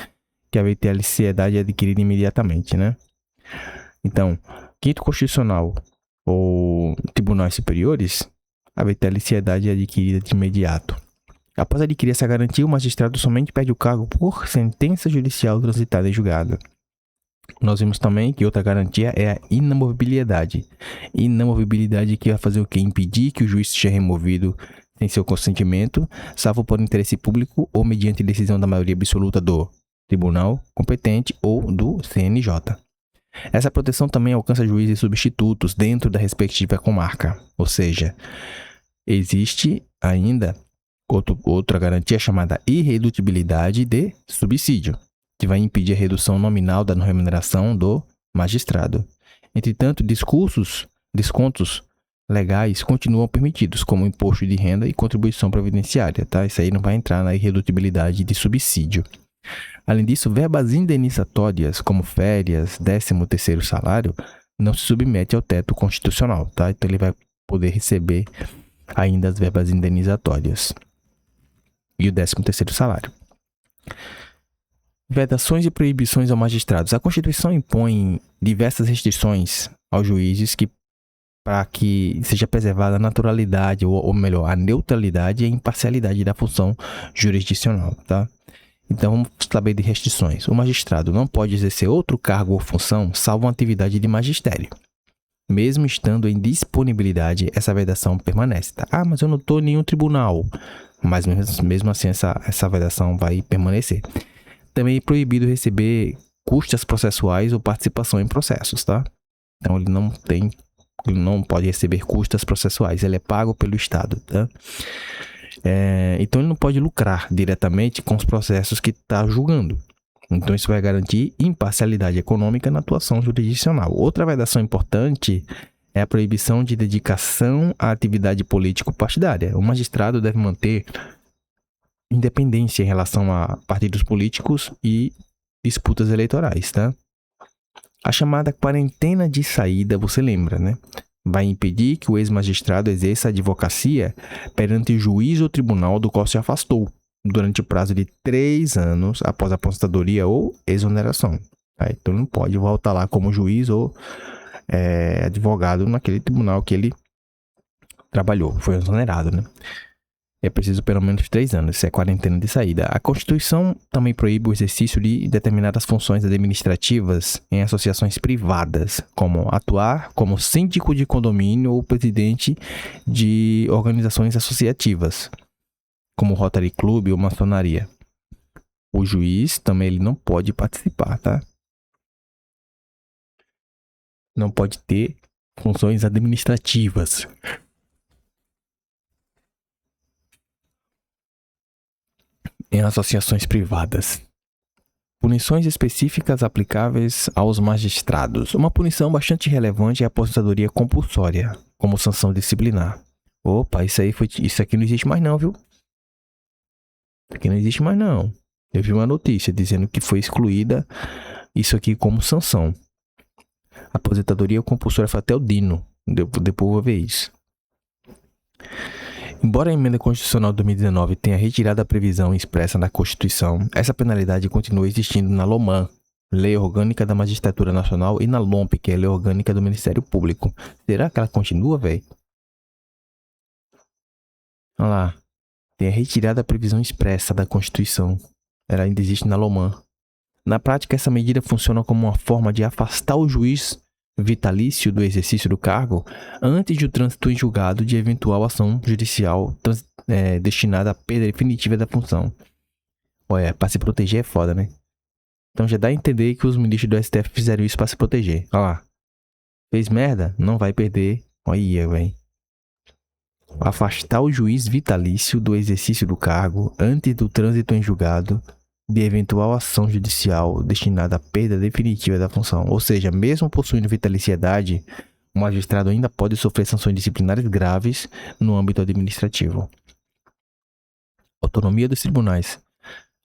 que a vitaliciedade é adquirida imediatamente, né? Então, 5º Constitucional ou tribunais superiores, a vitaliciedade é adquirida de imediato. Após adquirir essa garantia, o magistrado somente perde o cargo por sentença judicial transitada em julgado. Nós vimos também que outra garantia é a inamovibilidade. Inamovibilidade que vai fazer o quê? Impedir que o juiz seja removido sem seu consentimento, salvo por interesse público ou mediante decisão da maioria absoluta do tribunal competente ou do CNJ. Essa proteção também alcança juízes substitutos dentro da respectiva comarca. Ou seja, existe ainda outra garantia chamada irredutibilidade de subsídio, que vai impedir a redução nominal da remuneração do magistrado. Entretanto, descontos legais continuam permitidos, como imposto de renda e contribuição previdenciária, tá? Isso aí não vai entrar na irredutibilidade de subsídio. Além disso, verbas indenizatórias, como férias, 13º salário, não se submete ao teto constitucional, tá? Então, ele vai poder receber ainda as verbas indenizatórias e o 13º salário. Vedações e proibições aos magistrados. A Constituição impõe diversas restrições aos juízes para que seja preservada a naturalidade, ou melhor, a neutralidade e a imparcialidade da função jurisdicional, tá? Então, vamos saber de restrições. O magistrado não pode exercer outro cargo ou função salvo uma atividade de magistério. Mesmo estando em disponibilidade, essa vedação permanece, tá? Ah, mas eu não estou em nenhum tribunal. Mas mesmo assim, essa vedação vai permanecer. Também é proibido receber custas processuais ou participação em processos, tá? Então, ele não pode receber custas processuais. Ele é pago pelo Estado, tá? Então, ele não pode lucrar diretamente com os processos que está julgando. Então, isso vai garantir imparcialidade econômica na atuação jurisdicional. Outra vedação importante é a proibição de dedicação à atividade político-partidária. O magistrado deve manter independência em relação a partidos políticos e disputas eleitorais, tá? A chamada quarentena de saída, você lembra, né? Vai impedir que o ex-magistrado exerça a advocacia perante o juiz ou tribunal do qual se afastou, durante o prazo de 3 anos após a aposentadoria ou exoneração. Tá? Então, não pode voltar lá como juiz ou advogado naquele tribunal que ele trabalhou, foi exonerado, né? É preciso pelo menos 3 anos, isso é quarentena de saída. A Constituição também proíbe o exercício de determinadas funções administrativas em associações privadas, como atuar como síndico de condomínio ou presidente de organizações associativas, como Rotary Club ou maçonaria. O juiz também ele não pode participar, tá? Não pode ter funções administrativas. Em associações privadas. Punições específicas aplicáveis aos magistrados. Uma punição bastante relevante é a aposentadoria compulsória, como sanção disciplinar. Opa, isso aqui não existe mais não, viu? Isso aqui não existe mais não. Eu vi uma notícia dizendo que foi excluída isso aqui como sanção. Aposentadoria compulsória foi até o Dino. Depois vou ver isso. Embora a emenda constitucional de 2019 tenha retirado a previsão expressa na Constituição, essa penalidade continua existindo na LOMAN, Lei Orgânica da Magistratura Nacional, e na LOMP, que é a Lei Orgânica do Ministério Público. Será que ela continua, velho? Olha lá. Tenha retirado a previsão expressa da Constituição. Ela ainda existe na LOMAN. Na prática, essa medida funciona como uma forma de afastar o juiz vitalício do exercício do cargo antes de o trânsito em julgado de eventual ação judicial destinada à perda definitiva da função. Olha, pra se proteger é foda, né? Então já dá a entender que os ministros do STF fizeram isso pra se proteger. Olha lá. Fez merda? Não vai perder. Olha, velho. Afastar o juiz vitalício do exercício do cargo antes do trânsito em julgado de eventual ação judicial destinada à perda definitiva da função. Ou seja, mesmo possuindo vitaliciedade, o magistrado ainda pode sofrer sanções disciplinares graves no âmbito administrativo. Autonomia dos tribunais.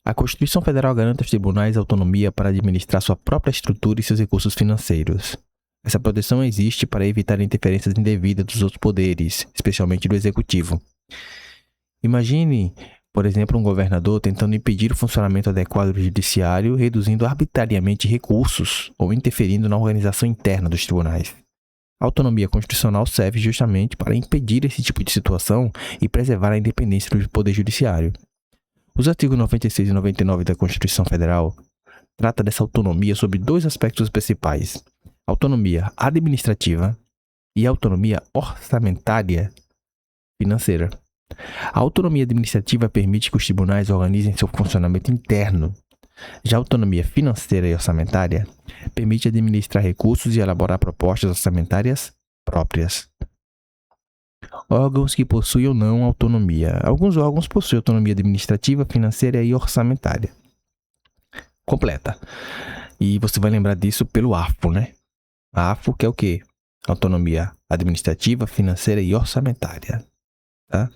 A Constituição Federal garante aos tribunais autonomia para administrar sua própria estrutura e seus recursos financeiros. Essa proteção existe para evitar interferências indevidas dos outros poderes, especialmente do executivo. Imagine, por exemplo, um governador tentando impedir o funcionamento adequado do judiciário, reduzindo arbitrariamente recursos ou interferindo na organização interna dos tribunais. A autonomia constitucional serve justamente para impedir esse tipo de situação e preservar a independência do poder judiciário. Os artigos 96 e 99 da Constituição Federal tratam dessa autonomia sobre dois aspectos principais: autonomia administrativa e autonomia orçamentária financeira. A autonomia administrativa permite que os tribunais organizem seu funcionamento interno. Já a autonomia financeira e orçamentária permite administrar recursos e elaborar propostas orçamentárias próprias. Órgãos que possuem ou não autonomia. Alguns órgãos possuem autonomia administrativa, financeira e orçamentária completa. E você vai lembrar disso pelo AFO, né? A AFO que é o quê? Autonomia administrativa, financeira e orçamentária. Tá?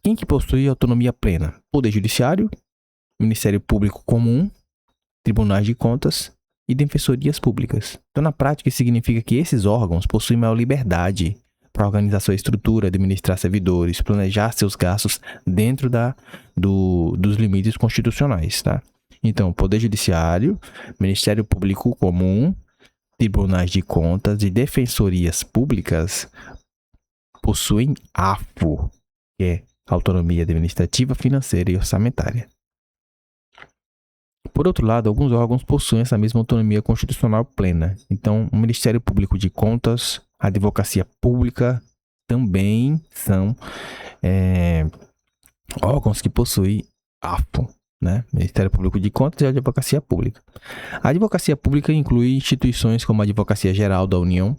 Quem que possui autonomia plena? Poder Judiciário, Ministério Público Comum, Tribunais de Contas e Defensorias Públicas. Então, na prática, isso significa que esses órgãos possuem maior liberdade para organizar sua estrutura, administrar servidores, planejar seus gastos dentro dos limites constitucionais, tá? Então, Poder Judiciário, Ministério Público Comum, Tribunais de Contas e Defensorias Públicas possuem AFO, que é Autonomia Administrativa, Financeira e Orçamentária. Por outro lado, alguns órgãos possuem essa mesma autonomia constitucional plena. Então, o Ministério Público de Contas, a Advocacia Pública também são órgãos que possuem AFO, né? Ministério Público de Contas e a Advocacia Pública. A Advocacia Pública inclui instituições como a Advocacia Geral da União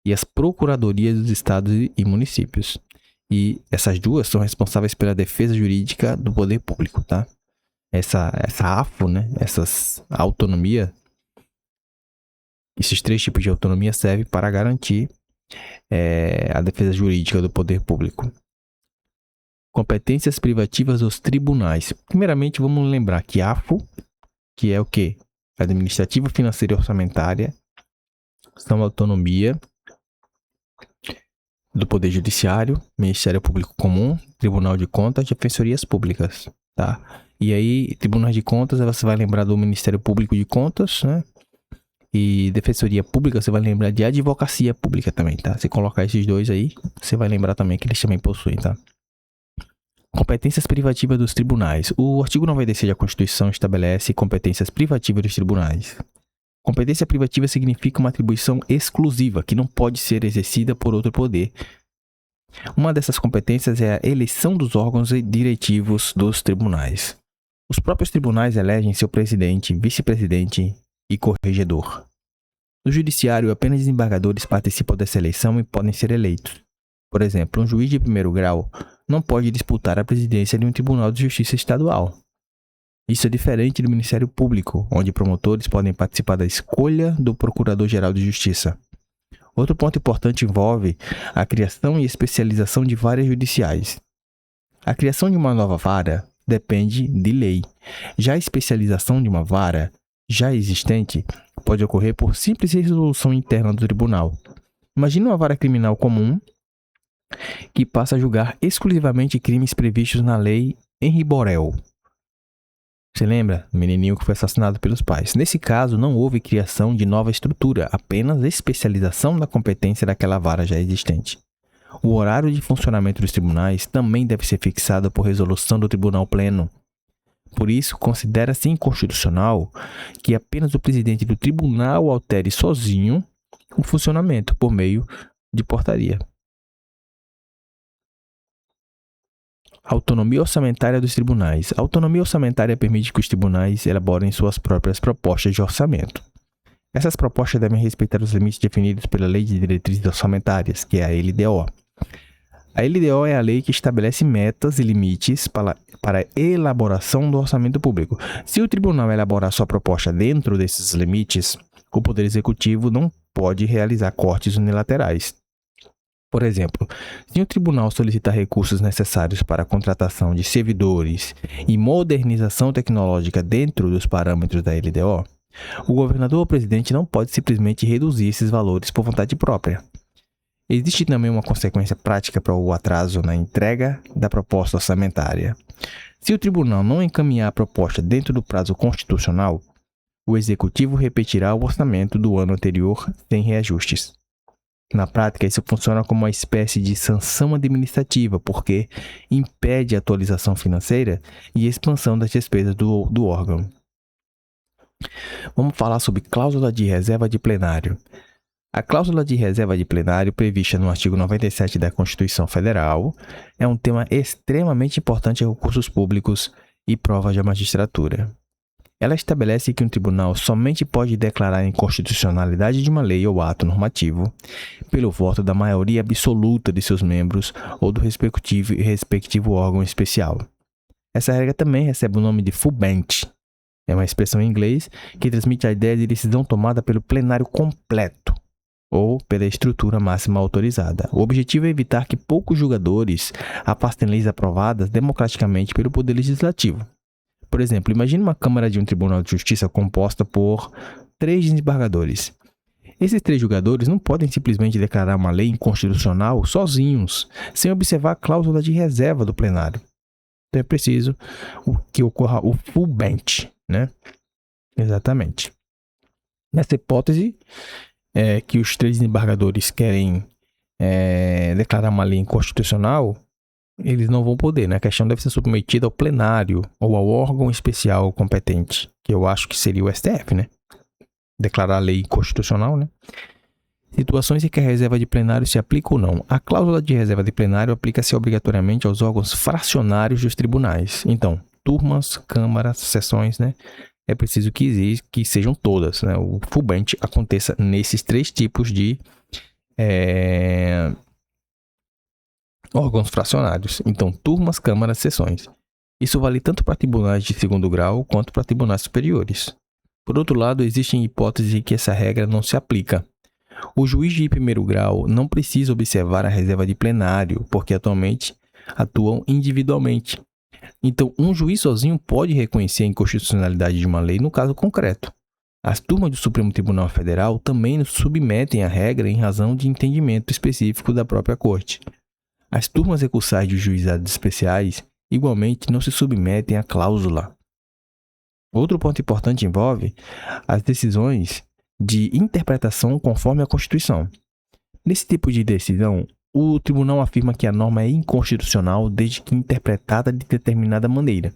e as Procuradorias dos Estados e Municípios. E essas duas são responsáveis pela defesa jurídica do poder público, tá? Essa AFO, né? Essas autonomia, esses três tipos de autonomia servem para garantir a defesa jurídica do poder público. Competências privativas dos tribunais. Primeiramente, vamos lembrar que AFO, que é o quê? Administrativa, financeira e orçamentária, são autonomia do Poder Judiciário, Ministério Público Comum, Tribunal de Contas e Defensorias Públicas, tá? E aí, Tribunais de Contas, você vai lembrar do Ministério Público de Contas, né? E Defensoria Pública, você vai lembrar de Advocacia Pública também, tá? Se colocar esses dois aí, você vai lembrar também que eles também possuem, tá? Competências privativas dos tribunais. O artigo 96 da Constituição estabelece competências privativas dos tribunais. Competência privativa significa uma atribuição exclusiva, que não pode ser exercida por outro poder. Uma dessas competências é a eleição dos órgãos diretivos dos tribunais. Os próprios tribunais elegem seu presidente, vice-presidente e corregedor. No judiciário, apenas desembargadores participam dessa eleição e podem ser eleitos. Por exemplo, um juiz de primeiro grau não pode disputar a presidência de um tribunal de justiça estadual. Isso é diferente do Ministério Público, onde promotores podem participar da escolha do Procurador-Geral de Justiça. Outro ponto importante envolve a criação e especialização de varas judiciais. A criação de uma nova vara depende de lei. Já a especialização de uma vara já existente pode ocorrer por simples resolução interna do tribunal. Imagine uma vara criminal comum que passa a julgar exclusivamente crimes previstos na lei Henri Borel. Você lembra? O menininho que foi assassinado pelos pais. Nesse caso, não houve criação de nova estrutura, apenas especialização da competência daquela vara já existente. O horário de funcionamento dos tribunais também deve ser fixado por resolução do Tribunal Pleno. Por isso, considera-se inconstitucional que apenas o presidente do tribunal altere sozinho o funcionamento por meio de portaria. Autonomia orçamentária dos tribunais. A autonomia orçamentária permite que os tribunais elaborem suas próprias propostas de orçamento. Essas propostas devem respeitar os limites definidos pela Lei de Diretrizes Orçamentárias, que é a LDO. A LDO é a lei que estabelece metas e limites para a elaboração do orçamento público. Se o tribunal elaborar sua proposta dentro desses limites, o Poder Executivo não pode realizar cortes unilaterais. Por exemplo, se o tribunal solicitar recursos necessários para a contratação de servidores e modernização tecnológica dentro dos parâmetros da LDO, o governador ou presidente não pode simplesmente reduzir esses valores por vontade própria. Existe também uma consequência prática para o atraso na entrega da proposta orçamentária. Se o tribunal não encaminhar a proposta dentro do prazo constitucional, o executivo repetirá o orçamento do ano anterior sem reajustes. Na prática, isso funciona como uma espécie de sanção administrativa, porque impede a atualização financeira e expansão das despesas do órgão. Vamos falar sobre cláusula de reserva de plenário. A cláusula de reserva de plenário, prevista no artigo 97 da Constituição Federal, é um tema extremamente importante em recursos públicos e provas da magistratura. Ela estabelece que um tribunal somente pode declarar a inconstitucionalidade de uma lei ou ato normativo pelo voto da maioria absoluta de seus membros ou do respectivo órgão especial. Essa regra também recebe o nome de full bench. É uma expressão em inglês que transmite a ideia de decisão tomada pelo plenário completo ou pela estrutura máxima autorizada. O objetivo é evitar que poucos julgadores afastem leis aprovadas democraticamente pelo Poder Legislativo. Por exemplo, imagine uma Câmara de um Tribunal de Justiça composta por 3 desembargadores. Esses 3 julgadores não podem simplesmente declarar uma lei inconstitucional sozinhos, sem observar a cláusula de reserva do plenário. Então é preciso que ocorra o full bench, né? Exatamente. Nessa hipótese, que os 3 desembargadores querem declarar uma lei inconstitucional, eles não vão poder, né? A questão deve ser submetida ao plenário ou ao órgão especial competente, que eu acho que seria o STF, né? Declarar a lei inconstitucional, né? Situações em que a reserva de plenário se aplica ou não. A cláusula de reserva de plenário aplica-se obrigatoriamente aos órgãos fracionários dos tribunais. Então, turmas, câmaras, sessões, né? É preciso que sejam todas, né? O full bench aconteça nesses 3 tipos de órgãos fracionários. Então, turmas, câmaras, sessões. Isso vale tanto para tribunais de segundo grau quanto para tribunais superiores. Por outro lado, existem hipóteses em que essa regra não se aplica. O juiz de primeiro grau não precisa observar a reserva de plenário, porque atualmente atuam individualmente. Então, um juiz sozinho pode reconhecer a inconstitucionalidade de uma lei no caso concreto. As turmas do Supremo Tribunal Federal também nos submetem à regra em razão de entendimento específico da própria Corte. As turmas recursais dos juizados especiais, igualmente, não se submetem à cláusula. Outro ponto importante envolve as decisões de interpretação conforme a Constituição. Nesse tipo de decisão, o tribunal afirma que a norma é inconstitucional desde que interpretada de determinada maneira.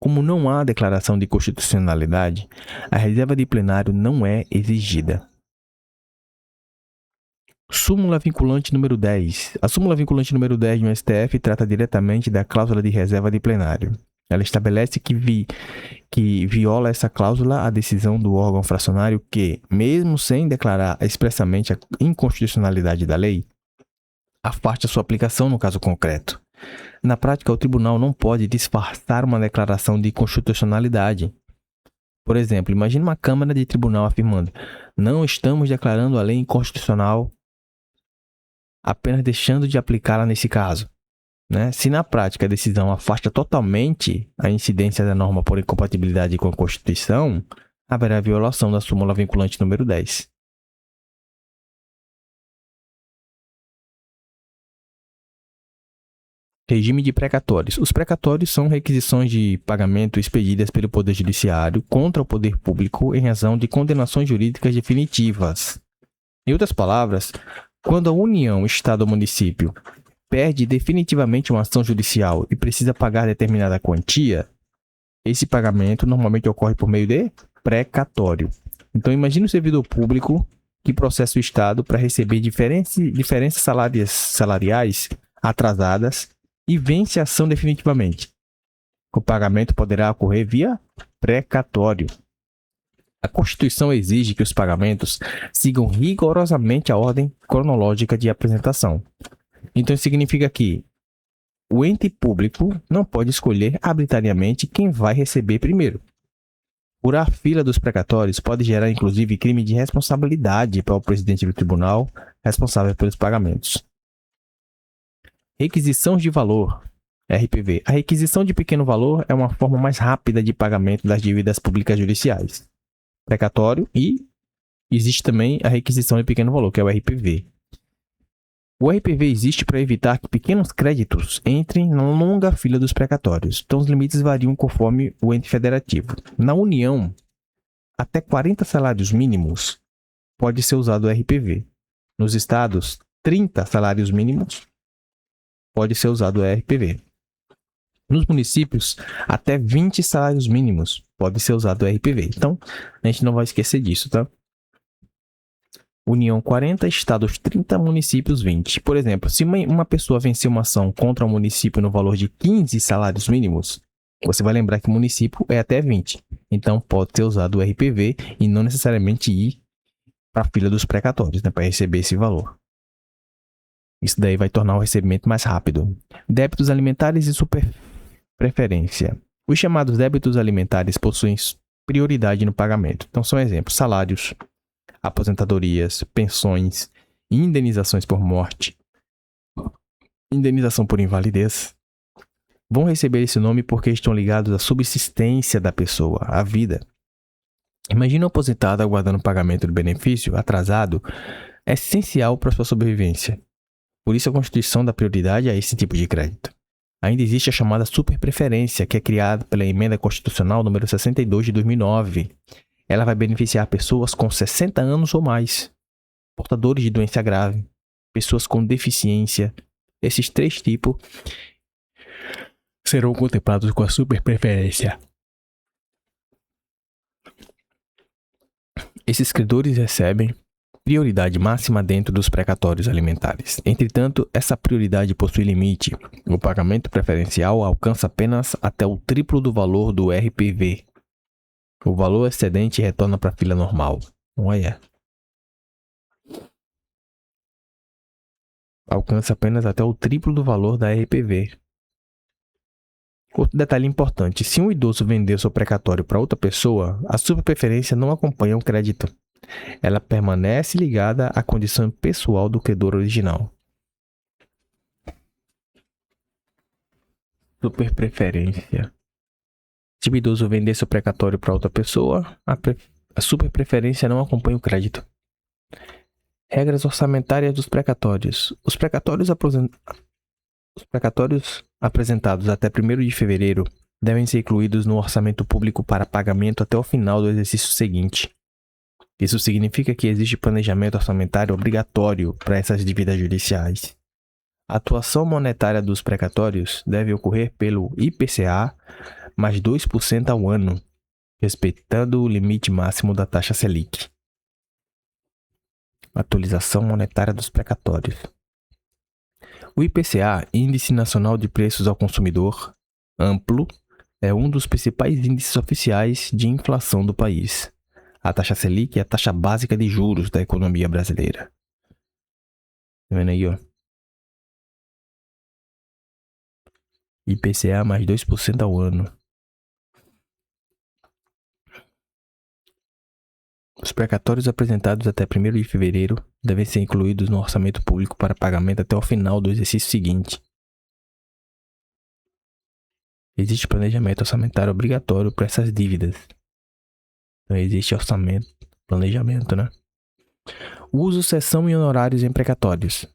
Como não há declaração de constitucionalidade, a reserva de plenário não é exigida. Súmula vinculante número 10. A súmula vinculante número 10 do STF trata diretamente da cláusula de reserva de plenário. Ela estabelece que viola essa cláusula a decisão do órgão fracionário que, mesmo sem declarar expressamente a inconstitucionalidade da lei, afaste a sua aplicação no caso concreto. Na prática, o tribunal não pode disfarçar uma declaração de constitucionalidade. Por exemplo, imagine uma Câmara de Tribunal afirmando: não estamos declarando a lei inconstitucional, apenas deixando de aplicá-la nesse caso. Né? Se na prática a decisão afasta totalmente a incidência da norma por incompatibilidade com a Constituição, haverá violação da súmula vinculante número 10. Regime de precatórios. Os precatórios são requisições de pagamento expedidas pelo Poder Judiciário contra o poder público em razão de condenações jurídicas definitivas. Em outras palavras, quando a União, Estado ou Município perde definitivamente uma ação judicial e precisa pagar determinada quantia, esse pagamento normalmente ocorre por meio de precatório. Então, imagine um servidor público que processa o Estado para receber diferenças salariais atrasadas e vence a ação definitivamente. O pagamento poderá ocorrer via precatório. A Constituição exige que os pagamentos sigam rigorosamente a ordem cronológica de apresentação. Então, isso significa que o ente público não pode escolher arbitrariamente quem vai receber primeiro. Furar a fila dos precatórios pode gerar, inclusive, crime de responsabilidade para o presidente do tribunal responsável pelos pagamentos. Requisição de valor, RPV. A requisição de pequeno valor é uma forma mais rápida de pagamento das dívidas públicas judiciais. Precatório e existe também a requisição de pequeno valor, que é o RPV. O RPV existe para evitar que pequenos créditos entrem na longa fila dos precatórios. Então, os limites variam conforme o ente federativo. Na União, até 40 salários mínimos pode ser usado o RPV. Nos estados, 30 salários mínimos pode ser usado o RPV. Nos municípios, até 20 salários mínimos pode ser usado o RPV. Então, a gente não vai esquecer disso, tá? União 40, estados 30, municípios 20. Por exemplo, se uma pessoa vencer uma ação contra um município no valor de 15 salários mínimos, você vai lembrar que o município é até 20. Então, pode ser usado o RPV e não necessariamente ir para a fila dos precatórios, né, para receber esse valor. Isso daí vai tornar o recebimento mais rápido. Débitos alimentares e superpreferência. Os chamados débitos alimentares possuem prioridade no pagamento. Então, são exemplos: salários, aposentadorias, pensões, indenizações por morte, indenização por invalidez, vão receber esse nome porque estão ligados à subsistência da pessoa, à vida. Imagina um aposentado aguardando o pagamento do benefício atrasado, é essencial para sua sobrevivência. Por isso a Constituição dá prioridade a esse tipo de crédito. Ainda existe a chamada superpreferência, que é criada pela Emenda Constitucional número 62 de 2009. Ela vai beneficiar pessoas com 60 anos ou mais, portadores de doença grave, pessoas com deficiência. Esses 3 tipos serão contemplados com a superpreferência. Esses credores recebem prioridade máxima dentro dos precatórios alimentares. Entretanto, essa prioridade possui limite. O pagamento preferencial alcança apenas até o triplo do valor do RPV. O valor excedente retorna para a fila normal. Olha. Alcança apenas até o triplo do valor da RPV. Outro detalhe importante: se um idoso vender seu precatório para outra pessoa, a superpreferência não acompanha o crédito. Ela permanece ligada à condição pessoal do credor original. Superpreferência. Se o idoso vender seu precatório para outra pessoa, a superpreferência não acompanha o crédito. Regras orçamentárias dos precatórios. Os precatórios apresentados até 1º de fevereiro devem ser incluídos no orçamento público para pagamento até o final do exercício seguinte. Isso significa que existe planejamento orçamentário obrigatório para essas dívidas judiciais. A atuação monetária dos precatórios deve ocorrer pelo IPCA mais 2% ao ano, respeitando o limite máximo da taxa Selic. Atualização monetária dos precatórios. O IPCA, Índice Nacional de Preços ao Consumidor, amplo, é um dos principais índices oficiais de inflação do país. A taxa Selic é a taxa básica de juros da economia brasileira. Tá vendo aí, ó? IPCA mais 2% ao ano. Os precatórios apresentados até 1º de fevereiro devem ser incluídos no orçamento público para pagamento até o final do exercício seguinte. Existe planejamento orçamentário obrigatório para essas dívidas. Então existe planejamento, né? Uso, cessão e honorários em precatórios.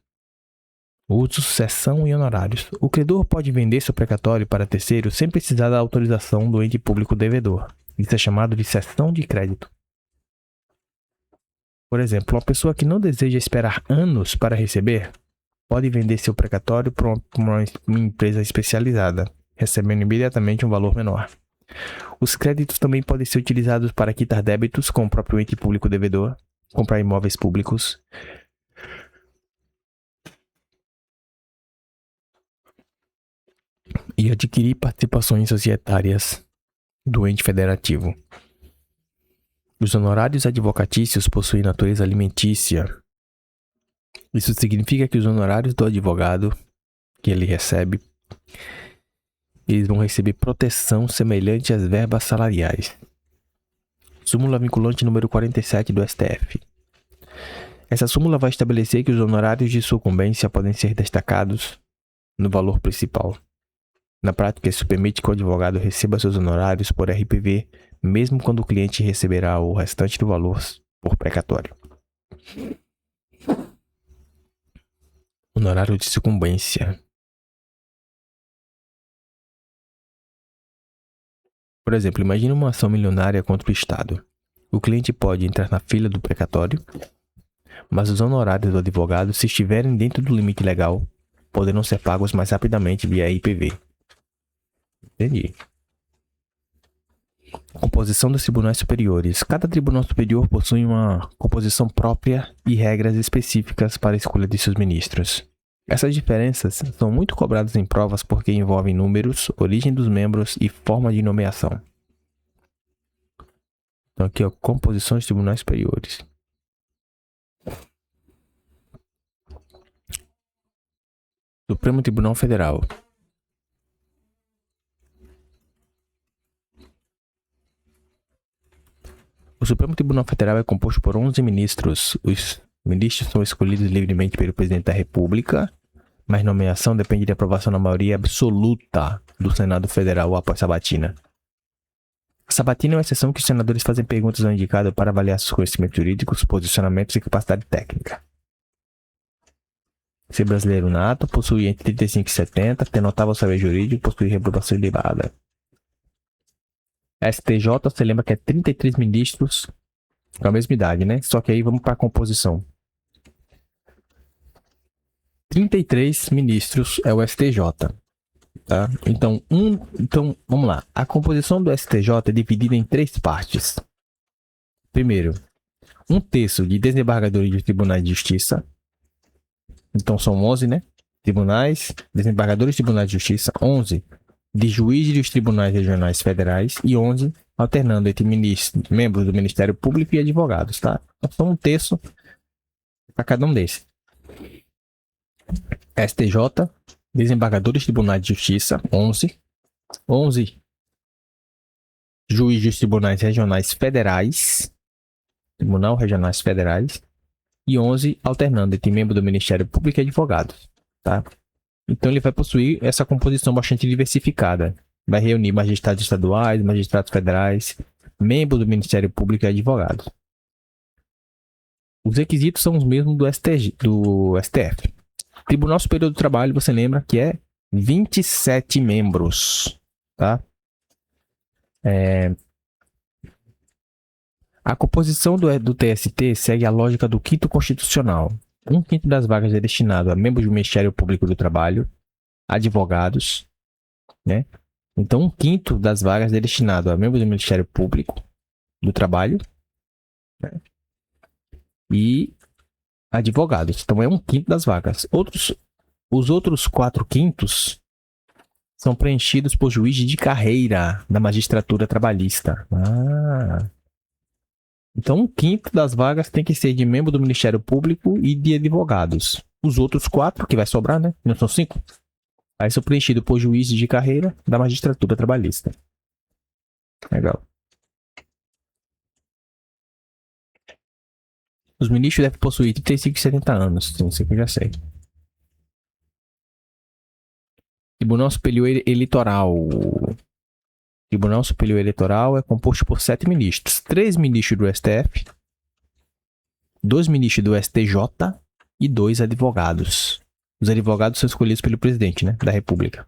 Uso, cessão e honorários. O credor pode vender seu precatório para terceiro sem precisar da autorização do ente público devedor. Isso é chamado de cessão de crédito. Por exemplo, uma pessoa que não deseja esperar anos para receber pode vender seu precatório para uma empresa especializada, recebendo imediatamente um valor menor. Os créditos também podem ser utilizados para quitar débitos com o próprio ente público devedor, comprar imóveis públicos, e adquirir participações societárias do ente federativo. Os honorários advocatícios possuem natureza alimentícia. Isso significa que os honorários do advogado que ele recebe, eles vão receber proteção semelhante às verbas salariais. Súmula vinculante número 47 do STF. Essa súmula vai estabelecer que os honorários de sucumbência podem ser destacados no valor principal. Na prática, isso permite que o advogado receba seus honorários por RPV, mesmo quando o cliente receberá o restante do valor por precatório. Honorário de sucumbência. Por exemplo, imagine uma ação milionária contra o Estado. O cliente pode entrar na fila do precatório, mas os honorários do advogado, se estiverem dentro do limite legal, poderão ser pagos mais rapidamente via IPV. Entendi. Composição dos tribunais superiores. Cada tribunal superior possui uma composição própria e regras específicas para a escolha de seus ministros. Essas diferenças são muito cobradas em provas porque envolvem números, origem dos membros e forma de nomeação. Então aqui, ó, composição dos tribunais superiores. Supremo Tribunal Federal. O Supremo Tribunal Federal é composto por 11 ministros. Os ministros são escolhidos livremente pelo presidente da República, mas nomeação depende de aprovação na maioria absoluta do Senado Federal após sabatina. A sabatina é uma sessão que os senadores fazem perguntas ao indicado para avaliar seus conhecimentos jurídicos, posicionamentos e capacidade técnica. Ser brasileiro nato, possui entre 35 e 70, tem notável saber jurídico, possui reprovação ilibada. STJ, você lembra que é 33 ministros com a mesma idade, né? Só que aí vamos para a composição. 33 ministros é o STJ, tá? Então, vamos lá. A composição do STJ é dividida em 3 partes. Primeiro, 1/3 de desembargadores de tribunais de justiça. Então, são 11, né? Tribunais, desembargadores de tribunais de justiça. 11 de juízes dos tribunais regionais federais e 11 alternando entre membros do Ministério Público e advogados, tá? Então, são 1/3 para cada um desses. STJ, desembargadores de tribunais de justiça, 11. 11 juízes dos tribunais regionais federais, tribunal regionais federais, e 11 alternando entre membro do Ministério Público e advogados, tá? Então ele vai possuir essa composição bastante diversificada. Vai reunir magistrados estaduais, magistrados federais, membros do Ministério Público e advogados. Os requisitos são os mesmos do STF. Tribunal Superior do Trabalho, você lembra que é 27 membros, tá? A composição do TST segue a lógica do 5º Constitucional. 1/5 das vagas é destinado a membros do Ministério Público do Trabalho, advogados, né? Então, 1/5 das vagas é destinado a membros do Ministério Público do Trabalho, né? E advogados. Então, é 1/5 das vagas. Os outros 4/5 são preenchidos por juízes de carreira da magistratura trabalhista. Então, 1/5 das vagas tem que ser de membro do Ministério Público e de advogados. Os outros 4, que vai sobrar, né? Não são 5? Aí são preenchidos por juízes de carreira da magistratura trabalhista. Legal. Os ministros devem possuir 35 e 70 anos. Não sei que eu já sei. Tribunal Superior Eleitoral. Tribunal Superior Eleitoral é composto por 7 ministros. 3 ministros do STF, 2 ministros do STJ e 2 advogados. Os advogados são escolhidos pelo presidente, né, da República.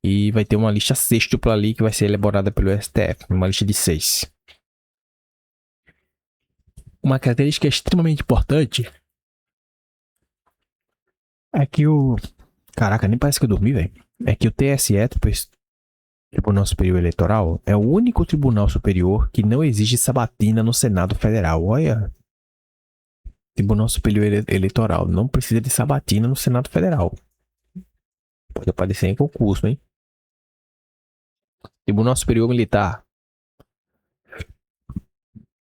E vai ter uma lista sextupla ali que vai ser elaborada pelo STF. Uma lista de 6. Uma característica extremamente importante é que o... Caraca, nem parece que eu dormi, velho. É que o TSE, Tribunal Superior Eleitoral, é o único tribunal superior que não exige sabatina no Senado Federal. Olha. Tribunal Superior Eleitoral não precisa de sabatina no Senado Federal. Pode aparecer em concurso, hein? Tribunal Superior Militar.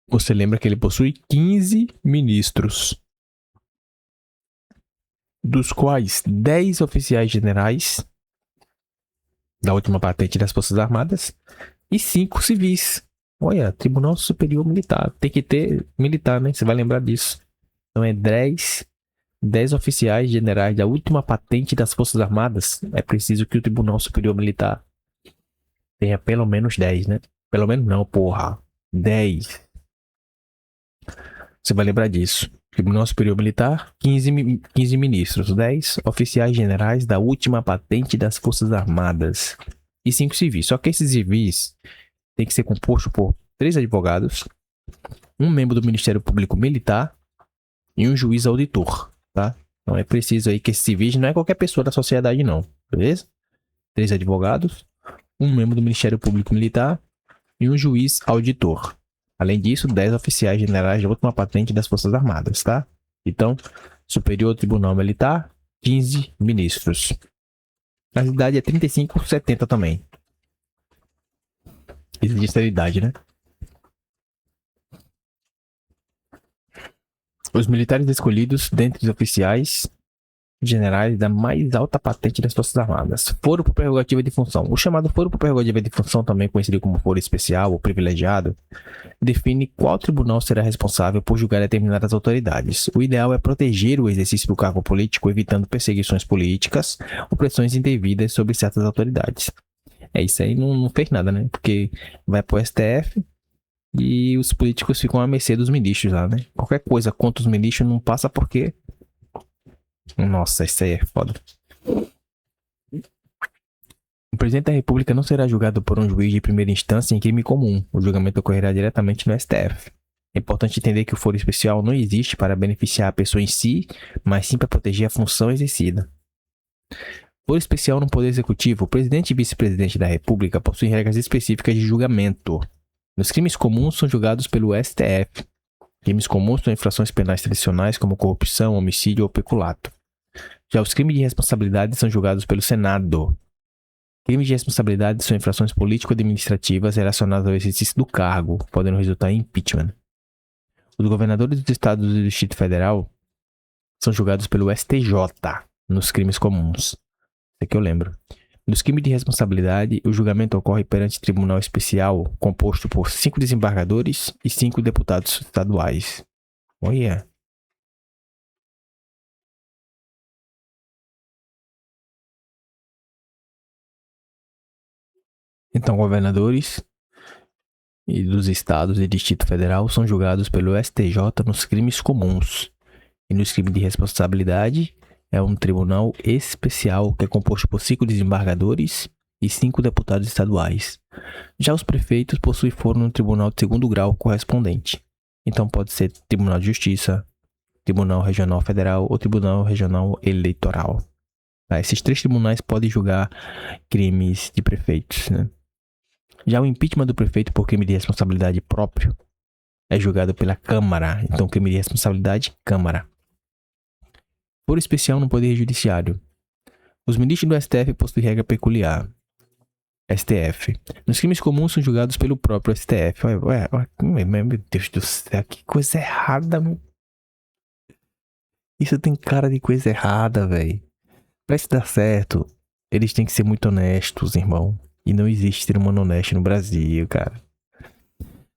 Você lembra que ele possui 15 ministros, dos quais 10 oficiais generais da última patente das Forças Armadas e 5 civis. Olha, Tribunal Superior Militar. Tem que ter militar, né? Você vai lembrar disso. Então é 10 oficiais generais da última patente das Forças Armadas. É preciso que o Tribunal Superior Militar tenha pelo menos 10, né? Pelo menos não, porra. 10. Você vai lembrar disso. Tribunal Superior Militar, 15 ministros, 10 oficiais generais da última patente das Forças Armadas e 5 civis. Só que esses civis têm que ser composto por 3 advogados, um membro do Ministério Público Militar e um juiz auditor, tá? Então é preciso aí que esse civis não é qualquer pessoa da sociedade não, beleza? 3 advogados, um membro do Ministério Público Militar e um juiz auditor. Além disso, 10 oficiais generais da última patente das Forças Armadas, tá? Então, Superior Tribunal Militar, 15 ministros. A idade é 35, 70 também. Existe a idade, né? Os militares escolhidos dentre os oficiais generais da mais alta patente das Forças Armadas. Foro por prerrogativa de função. O chamado foro por prerrogativa de função, também conhecido como foro especial ou privilegiado, define qual tribunal será responsável por julgar determinadas autoridades. O ideal é proteger o exercício do cargo político, evitando perseguições políticas ou pressões indevidas sobre certas autoridades. Isso aí não fez nada, né? Porque vai pro STF e os políticos ficam à mercê dos ministros lá, né? Qualquer coisa contra os ministros não passa porque... Nossa, isso aí é foda. O presidente da República não será julgado por um juiz de primeira instância em crime comum. O julgamento ocorrerá diretamente no STF. É importante entender que o foro especial não existe para beneficiar a pessoa em si, mas sim para proteger a função exercida. Foro especial no Poder Executivo. O presidente e vice-presidente da República possuem regras específicas de julgamento. Os crimes comuns são julgados pelo STF. Crimes comuns são infrações penais tradicionais como corrupção, homicídio ou peculato. Já os crimes de responsabilidade são julgados pelo Senado. Crimes de responsabilidade são infrações político-administrativas relacionadas ao exercício do cargo, podendo resultar em impeachment. Os governadores dos estados e do Distrito Federal são julgados pelo STJ nos crimes comuns. Isso aqui eu lembro. Nos crimes de responsabilidade, o julgamento ocorre perante tribunal especial composto por 5 desembargadores e 5 deputados estaduais. Olha. Então, governadores e dos estados e Distrito Federal são julgados pelo STJ nos crimes comuns. E nos crimes de responsabilidade, é um tribunal especial que é composto por 5 desembargadores e 5 deputados estaduais. Já os prefeitos possuem foro no tribunal de segundo grau correspondente. Então pode ser Tribunal de Justiça, Tribunal Regional Federal ou Tribunal Regional Eleitoral. Esses 3 tribunais podem julgar crimes de prefeitos, né? Já o impeachment do prefeito por crime de responsabilidade próprio é julgado pela Câmara. Então, crime de responsabilidade, Câmara. Foro especial no Poder Judiciário. Os ministros do STF possuem regra peculiar. STF. Nos crimes comuns são julgados pelo próprio STF. Meu Deus do céu, que coisa errada, meu. Isso tem cara de coisa errada, velho. Pra isso dar certo, eles têm que ser muito honestos, irmão. E não existe ser humano honesto no Brasil, cara.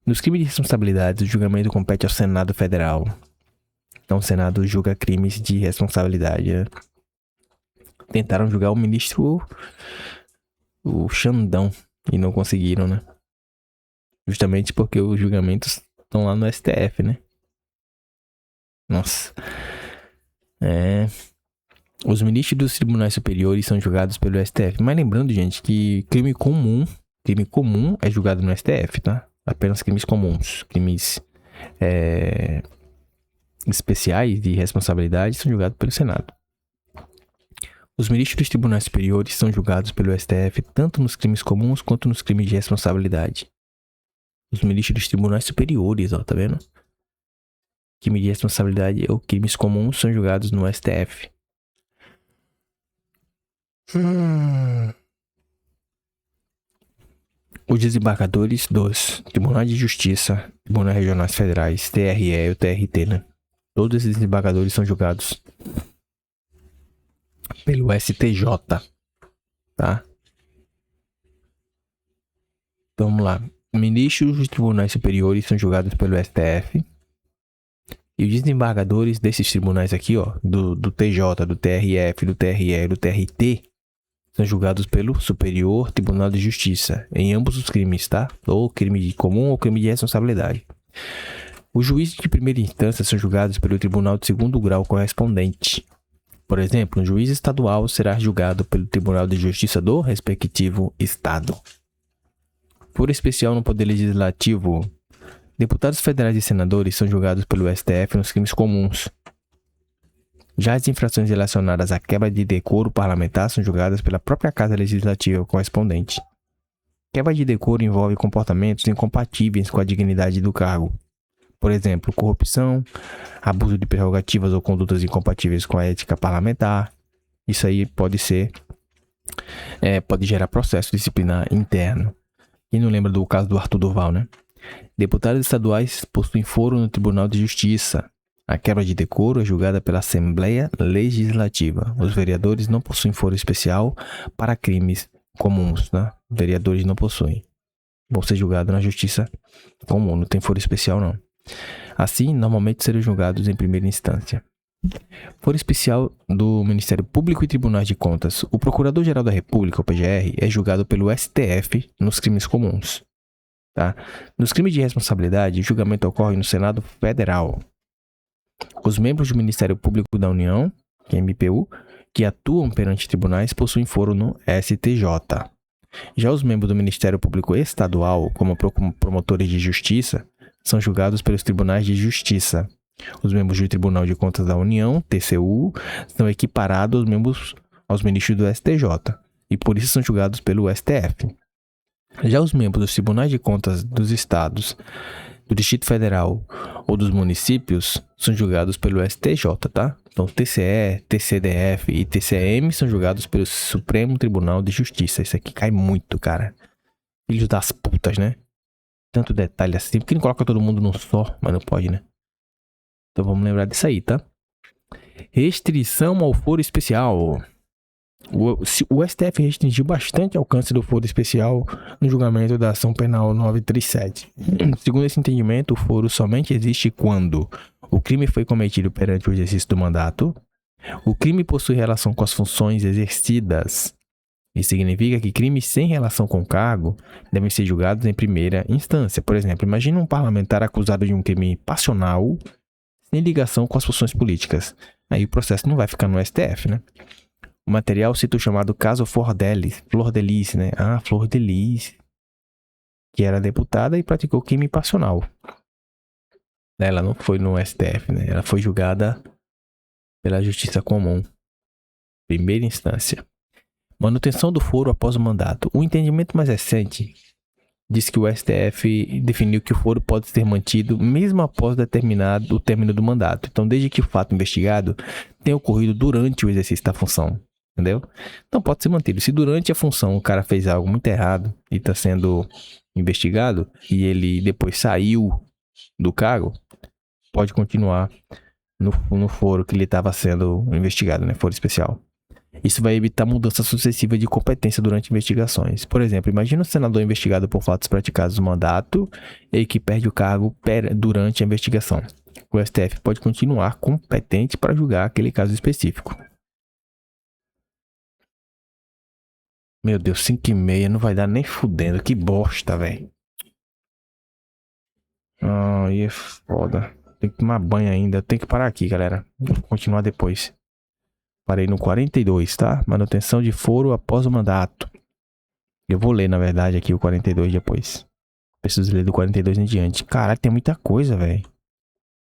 Nos crimes de responsabilidade, o julgamento compete ao Senado Federal. Então, o Senado julga crimes de responsabilidade, né? Tentaram julgar o ministro, o Xandão, e não conseguiram, né? Justamente porque os julgamentos estão lá no STF, né? Nossa. Os ministros dos tribunais superiores são julgados pelo STF. Mas lembrando, gente, que crime comum é julgado no STF, tá? Apenas crimes comuns. Crimes especiais de responsabilidade são julgados pelo Senado. Os ministros dos tribunais superiores são julgados pelo STF tanto nos crimes comuns quanto nos crimes de responsabilidade. Os ministros dos tribunais superiores, ó, tá vendo? Crime de responsabilidade ou crimes comuns são julgados no STF. Os desembargadores dos Tribunais de Justiça, Tribunais Regionais Federais, TRE e o TRT, né? Todos esses desembargadores são julgados pelo STJ, tá? Então, vamos lá. Ministros dos tribunais superiores são julgados pelo STF. E os desembargadores desses tribunais aqui, ó, do TJ, do TRF, do TRE e do TRT, são julgados pelo Superior Tribunal de Justiça, em ambos os crimes, tá? Ou crime comum ou crime de responsabilidade. Os juízes de primeira instância são julgados pelo Tribunal de Segundo Grau correspondente. Por exemplo, um juiz estadual será julgado pelo Tribunal de Justiça do respectivo estado. Foro especial no Poder Legislativo. Deputados federais e senadores são julgados pelo STF nos crimes comuns. Já as infrações relacionadas à quebra de decoro parlamentar são julgadas pela própria Casa Legislativa correspondente. Quebra de decoro envolve comportamentos incompatíveis com a dignidade do cargo. Por exemplo, corrupção, abuso de prerrogativas ou condutas incompatíveis com a ética parlamentar. Isso aí pode gerar processo disciplinar interno. Quem não lembra do caso do Arthur Duval, né? Deputados estaduais possuem foro no Tribunal de Justiça. A quebra de decoro é julgada pela Assembleia Legislativa. Os vereadores não possuem foro especial para crimes comuns, né? Vereadores não possuem. Vão ser julgados na Justiça comum, não tem foro especial não. Assim, normalmente serão julgados em primeira instância. Foro especial do Ministério Público e Tribunais de Contas. O Procurador-Geral da República, o PGR, é julgado pelo STF nos crimes comuns. Tá? Nos crimes de responsabilidade, o julgamento ocorre no Senado Federal. Os membros do Ministério Público da União, que é MPU, que atuam perante tribunais, possuem foro no STJ. Já os membros do Ministério Público Estadual, como promotores de justiça, são julgados pelos tribunais de justiça. Os membros do Tribunal de Contas da União, TCU, são equiparados aos ministros do STJ e por isso são julgados pelo STF. Já os membros dos Tribunais de Contas dos Estados, do Distrito Federal ou dos municípios são julgados pelo STJ, tá? Então TCE, TCDF e TCM são julgados pelo Supremo Tribunal de Justiça. Isso aqui cai muito, cara. Filhos das putas, né? Tanto detalhe assim, porque não coloca todo mundo num só, mas não pode, né? Então vamos lembrar disso aí, tá? Restrição ao foro especial. O STF restringiu bastante o alcance do foro especial no julgamento da ação penal 937. Segundo esse entendimento, o foro somente existe quando o crime foi cometido perante o exercício do mandato, o crime possui relação com as funções exercidas. Isso significa que crimes sem relação com o cargo devem ser julgados em primeira instância. Por exemplo, imagine um parlamentar acusado de um crime passional sem ligação com as funções políticas. Aí o processo não vai ficar no STF, né? O material cita o chamado caso Flor Delis, né? Ah, Flor Delis, que era deputada e praticou crime passional. Ela não foi no STF, né? Ela foi julgada pela Justiça Comum, primeira instância. Manutenção do foro após o mandato. O entendimento mais recente diz que o STF definiu que o foro pode ser mantido mesmo após determinado o término do mandato. Então, desde que o fato investigado tenha ocorrido durante o exercício da função. Entendeu? Então pode ser mantido. Se durante a função o cara fez algo muito errado e está sendo investigado e ele depois saiu do cargo, pode continuar no foro que ele estava sendo investigado, né? Foro especial. Isso vai evitar mudança sucessiva de competência durante investigações. Por exemplo, imagina um senador investigado por fatos praticados no mandato e que perde o cargo durante a investigação. O STF pode continuar competente para julgar aquele caso específico. Meu Deus, 5h30 não vai dar nem fudendo. Que bosta, velho. Ai, é foda. Tem que tomar banho ainda. Tem que parar aqui, galera. Vou continuar depois. Parei no 42, tá? Manutenção de foro após o mandato. Eu vou ler, na verdade, aqui o 42 depois. Preciso ler do 42 em diante. Caralho, tem muita coisa, velho.